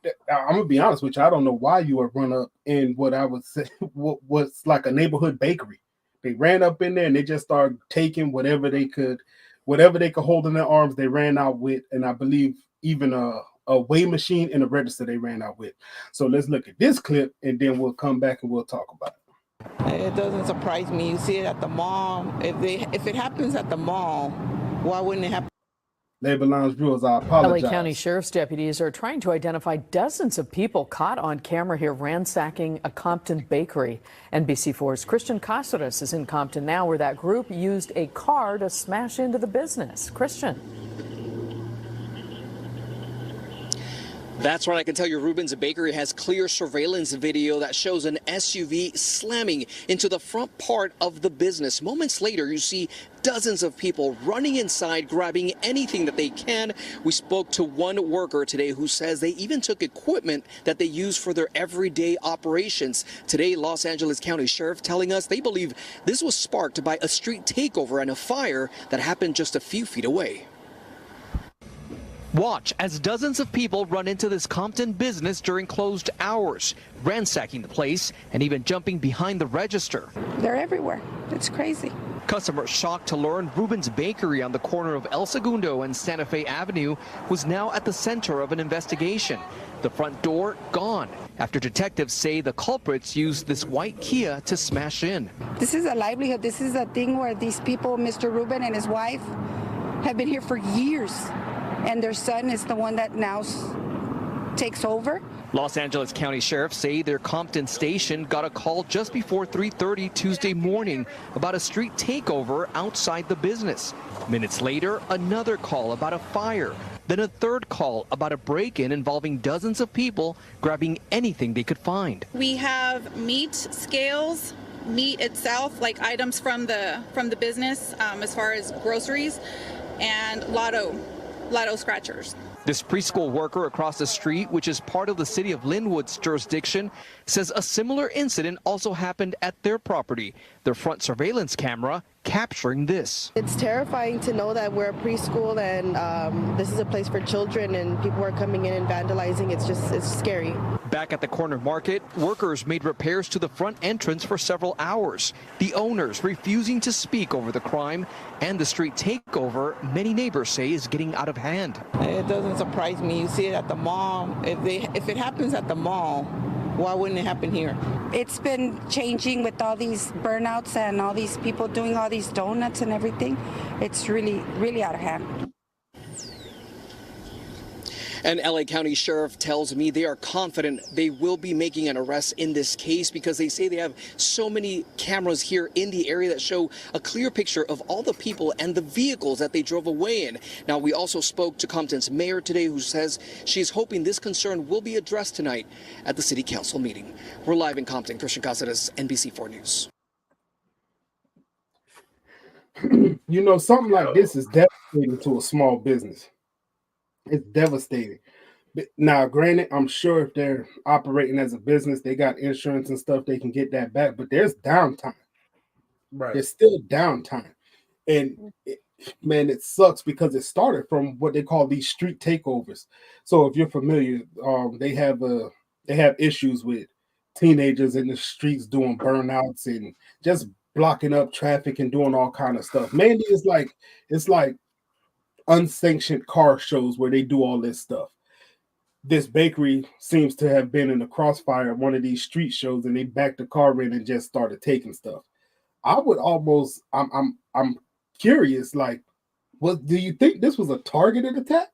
that, I'm gonna be honest with you, I don't know why you would run up in what I would say was like a neighborhood bakery. They ran up in there and they just started taking whatever they could hold in their arms. They ran out with, and I believe even a weigh machine and a register they ran out with. So let's look at this clip and then we'll come back and we'll talk about it. It doesn't surprise me. You see it at the mall. If it happens at the mall, why wouldn't it happen? Labor Lounge viewers, I apologize. LA County Sheriff's deputies are trying to identify dozens of people caught on camera here ransacking a Compton bakery. NBC4's Christian Cáceres is in Compton now, where that group used a car to smash into the business. Christian. That's right. I can tell you Reuben's Bakery has clear surveillance video that shows an SUV slamming into the front part of the business. Moments later, you see dozens of people running inside, grabbing anything that they can. We spoke to one worker today who says they even took equipment that they use for their everyday operations. Today, Los Angeles County Sheriff telling us they believe this was sparked by a street takeover and a fire that happened just a few feet away. Watch as dozens of people run into this Compton business during closed hours, ransacking the place and even jumping behind the register. They're everywhere. It's crazy. Customers shocked to learn Reuben's Bakery on the corner of El Segundo and Santa Fe Avenue was now at the center of an investigation. The front door gone after detectives say the culprits used this white Kia to smash in. This is a livelihood. This is a thing where these people, Mr. Reuben and his wife, have been here for years. And their son is the one that now takes over. Los Angeles County Sheriff say their Compton station got a call just before 3:30 Tuesday morning about a street takeover outside the business. Minutes later, another call about a fire. Then a third call about a break-in involving dozens of people grabbing anything they could find. We have meat scales, meat itself, like items from the business, as far as groceries, and lotto scratchers. This preschool worker across the street, which is part of the city of Linwood's jurisdiction, says a similar incident also happened at their property. Their front surveillance camera capturing this. It's terrifying to know that we're a preschool and this is a place for children and people are coming in and vandalizing. It's scary. Back at the corner market, workers made repairs to the front entrance for several hours. The owners refusing to speak over the crime and the street takeover many neighbors say is getting out of hand. It doesn't surprise me. You see it at the mall. If it happens at the mall, why wouldn't it happen here? It's been changing with all these burnouts and all these people doing all these donuts and everything. It's really, really out of hand. And LA County Sheriff tells me they are confident they will be making an arrest in this case because they say they have so many cameras here in the area that show a clear picture of all the people and the vehicles that they drove away in. Now, we also spoke to Compton's mayor today who says she's hoping this concern will be addressed tonight at the city council meeting. We're live in Compton. Christian Cáceres, NBC4 News. You know, something like this is devastating to a small business. It's devastating. But now, granted, I'm sure if they're operating as a business, they got insurance and stuff, they can get that back. But there's downtime. Right. There's still downtime. And man, it sucks because it started from what they call these street takeovers. So if you're familiar, they have issues with teenagers in the streets doing burnouts and just blocking up traffic and doing all kind of stuff. Mainly, it's like unsanctioned car shows where they do all this stuff. This bakery seems to have been in the crossfire of one of these street shows, and they backed the car in and just started taking stuff. I'm curious, like, do you think this was a targeted attack?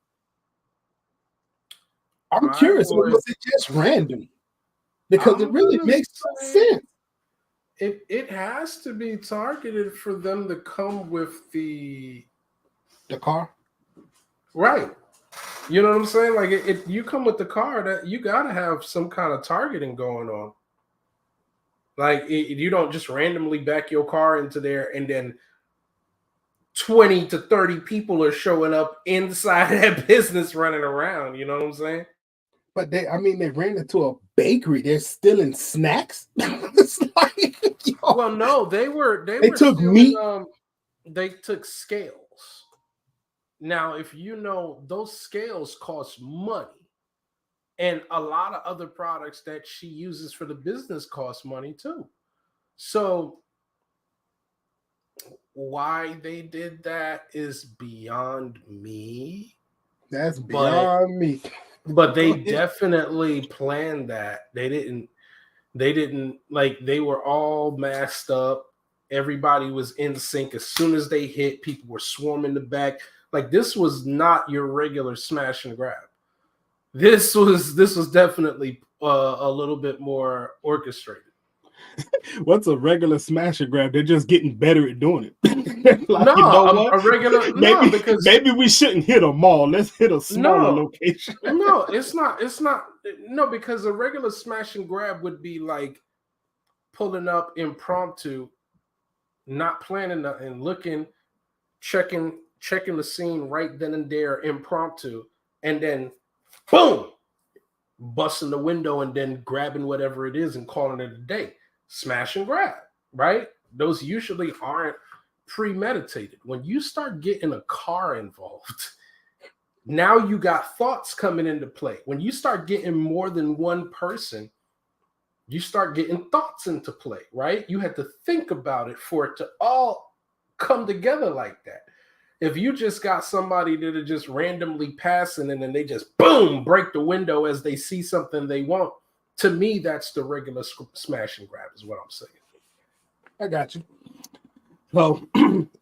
I'm curious, or was it just random? Because it really makes no sense. It has to be targeted for them to come with the car, right? You know what I'm saying? Like, if you come with the car, that you got to have some kind of targeting going on. Like, you don't just randomly back your car into there and then 20 to 30 people are showing up inside that business running around. You know what I'm saying? But they ran into a bakery. They're stealing snacks. It's like, well, no, they took stealing, meat. They took scales. Now, if you know, those scales cost money, and a lot of other products that she uses for the business cost money too. So why they did that is beyond me. That's beyond me. But they definitely planned that. They didn't like, they were all masked up. Everybody was in sync. As soon as they hit, people were swarming the back. Like, this was not your regular smash and grab. This was definitely a little bit more orchestrated. What's a regular smash and grab? They're just getting better at doing it. Like, No, you know what? a regular because maybe we shouldn't hit a mall. Let's hit a smaller location. No, it's not. No, because a regular smash and grab would be like pulling up impromptu, not planning nothing, looking, checking the scene right then and there, impromptu, and then boom, busting the window and then grabbing whatever it is and calling it a day. Smash and grab, right? Those usually aren't premeditated. When you start getting a car involved, now you got thoughts coming into play. When you start getting more than one person, you start getting thoughts into play, right? You had to think about it for it to all come together like that. If you just got somebody that are just randomly passing and then they just boom, break the window as they see something they want, to me, that's the regular smash and grab is what I'm saying. I got you. Well,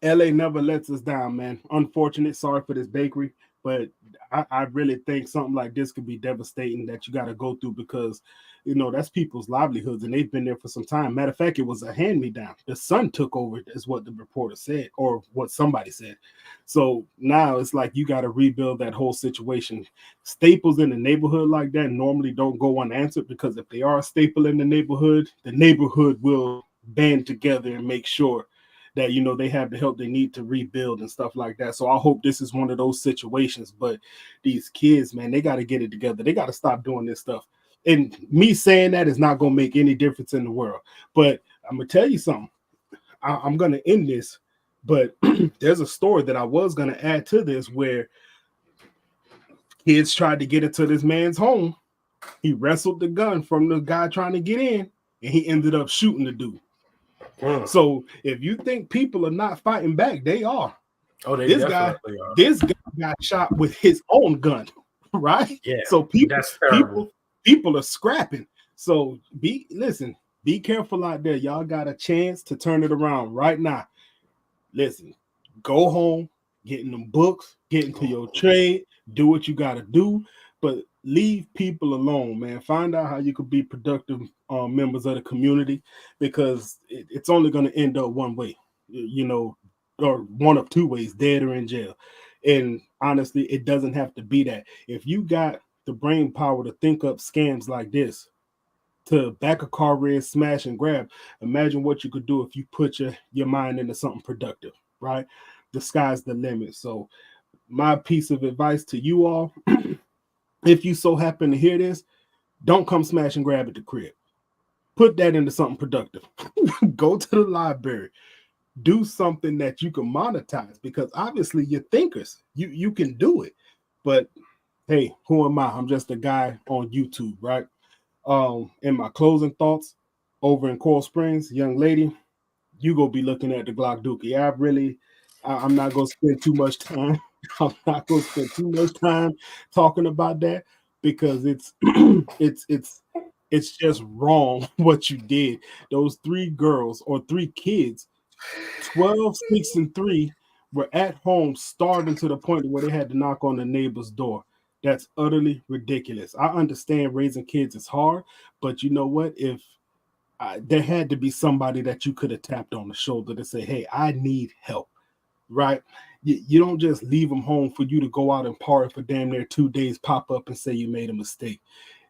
LA never lets us down, man. Unfortunate. Sorry for this bakery, but I really think something like this could be devastating that you got to go through because, you know, that's people's livelihoods and they've been there for some time. Matter of fact, it was a hand-me-down. The son took over, is what the reporter said, or what somebody said. So now it's like you got to rebuild that whole situation. Staples in the neighborhood like that normally don't go unanswered because if they are a staple in the neighborhood will band together and make sure that, you know, they have the help they need to rebuild and stuff like that. So I hope this is one of those situations. But these kids, man, they got to get it together. They got to stop doing this stuff. And me saying that is not going to make any difference in the world. But I'm going to tell you something. I'm going to end this. But there's a story that I was going to add to this where kids tried to get into this man's home. He wrestled the gun from the guy trying to get in, and he ended up shooting the dude. So if you think people are not fighting back, they are. Oh, they this definitely guy, are. This guy got shot with his own gun, right? Yeah. So that's terrible. people are scrapping. So be careful out there. Y'all got a chance to turn it around right now. Listen, go home, get in them books, get into your trade, do what you got to do, but leave people alone, man. Find out how you could be productive members of the community because it's only going to end up one way, you know, or one of two ways, dead or in jail. And honestly, it doesn't have to be that. If you got the brain power to think up scams like this, to back a car in, smash and grab, imagine what you could do if you put your mind into something productive, right? The sky's the limit. So my piece of advice to you all, if you so happen to hear this, don't come smash and grab at the crib. Put that into something productive. Go to the library. do something that you can monetize, because obviously you're thinkers. You can do it. But hey, who am I? I'm just a guy on YouTube, right? In my closing thoughts, over in Coral Springs, young lady, you go be looking at the Glock Dookie. I'm not gonna spend too much time. I'm not gonna spend too much time talking about that, because it's it's just wrong what you did. Those 3 girls or 3 kids, 12, 6, and 3, were at home starving to the point where they had to knock on the neighbor's door. That's utterly ridiculous. I understand raising kids is hard, but you know what? If there had to be somebody that you could have tapped on the shoulder to say, hey, I need help, right? You don't just leave them home for you to go out and party for damn near 2 days, pop up and say you made a mistake.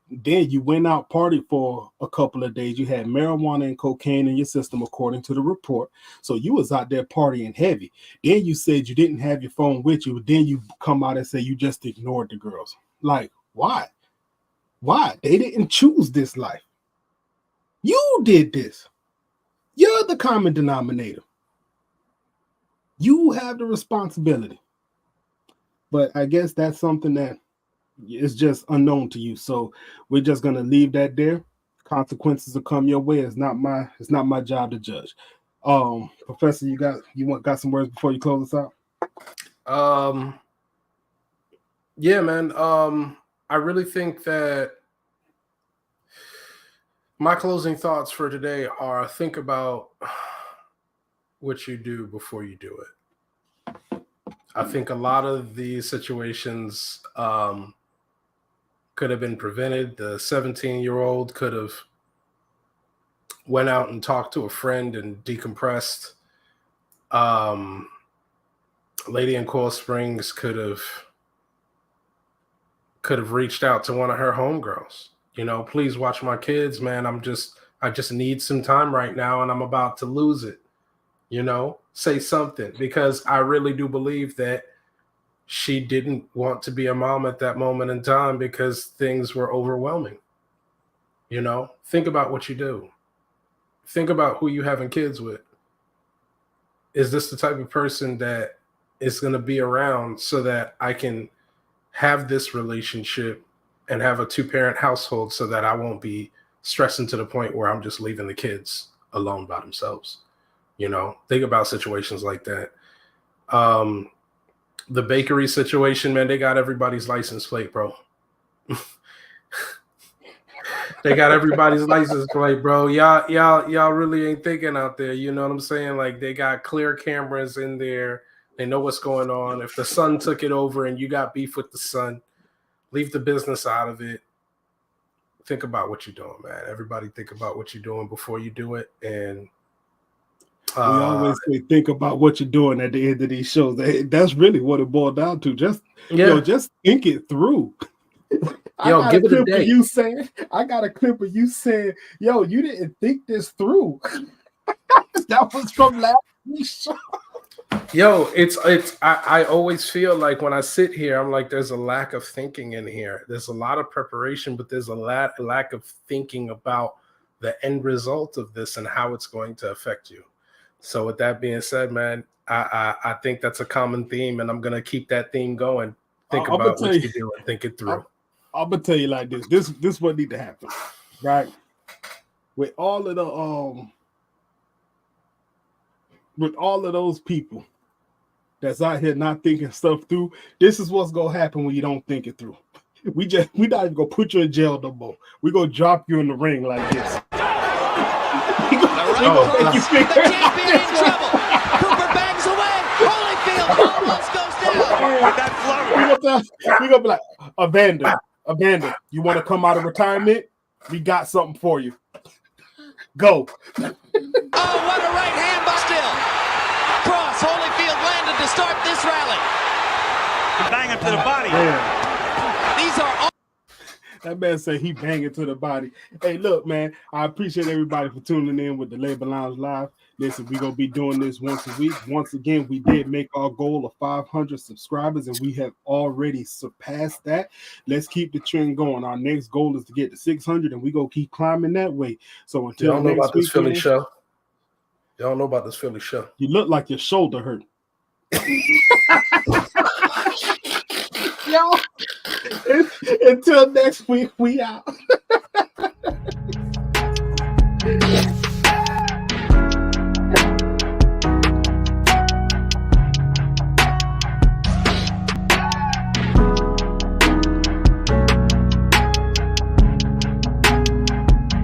Then you went out, partied for a couple of days. You had marijuana and cocaine in your system, according to the report. So you was out there partying heavy. Then you said you didn't have your phone with you. Then you come out and say you just ignored the girls. Like, why? Why? They didn't choose this life. You did this. You're the common denominator. You have the responsibility. But I guess that's something that is just unknown to you. So we're just gonna leave that there. Consequences will come your way. It's not my job to judge. Professor, you got some words before you close us out? Yeah, man. I really think that my closing thoughts for today are: think about what you do before you do it. I think a lot of these situations could have been prevented. The 17-year-old could have went out and talked to a friend and decompressed. Lady in Coral Springs could have reached out to one of her homegirls. You know, please watch my kids, man. I just need some time right now, and I'm about to lose it. You know, say something, because I really do believe that she didn't want to be a mom at that moment in time because things were overwhelming. You know, think about what you do. Think about who you having kids with. Is this the type of person that is going to be around so that I can have this relationship and have a 2-parent household so that I won't be stressing to the point where I'm just leaving the kids alone by themselves? You know, think about situations like that. The bakery situation, man, they got everybody's license plate, bro. They got everybody's license plate, bro. Y'all really ain't thinking out there. You know what I'm saying? Like, they got clear cameras in there. They know what's going on. If the son took it over and you got beef with the son, leave the business out of it. Think about what you're doing, man. Everybody think about what you're doing before you do it. And we always say, think about what you're doing at the end of these shows. That's really what it boiled down to. Just think it through. Yo, give it a day. I got a clip of you saying, yo, you didn't think this through. That was from last week's show. Yo, I always feel like when I sit here, I'm like, there's a lack of thinking in here. There's a lot of preparation, but there's a lack of thinking about the end result of this and how it's going to affect you. So with that being said, man, I think that's a common theme, and I'm going to keep that theme going. Think about what you do and think it through. I'm going to tell you like this. This what need to happen, right? With all of those people that's out here not thinking stuff through, this is what's going to happen when you don't think it through. We not even going to put you in jail no more. We're going to drop you in the ring like this. The champion in trouble. Cooper bangs away. Holyfield almost goes down. With that flurry. We're going to be like, Evander, you want to come out of retirement? We got something for you. Go. Oh, what a right hand, but still. Cross, Holyfield landed to start this rally. Bang him to the body. Yeah. These are all. That man said he banging to the body. Hey, look, man, I appreciate everybody for tuning in with the Labor Lounge Live. Listen, we're going to be doing this once a week. Once again, we did make our goal of 500 subscribers, and we have already surpassed that. Let's keep the trend going. Our next goal is to get to 600, and we're going to keep climbing that way. So until y'all know next about this Philly show. Y'all don't know about this Philly show. You look like your shoulder hurt. Yo, until next week, we out.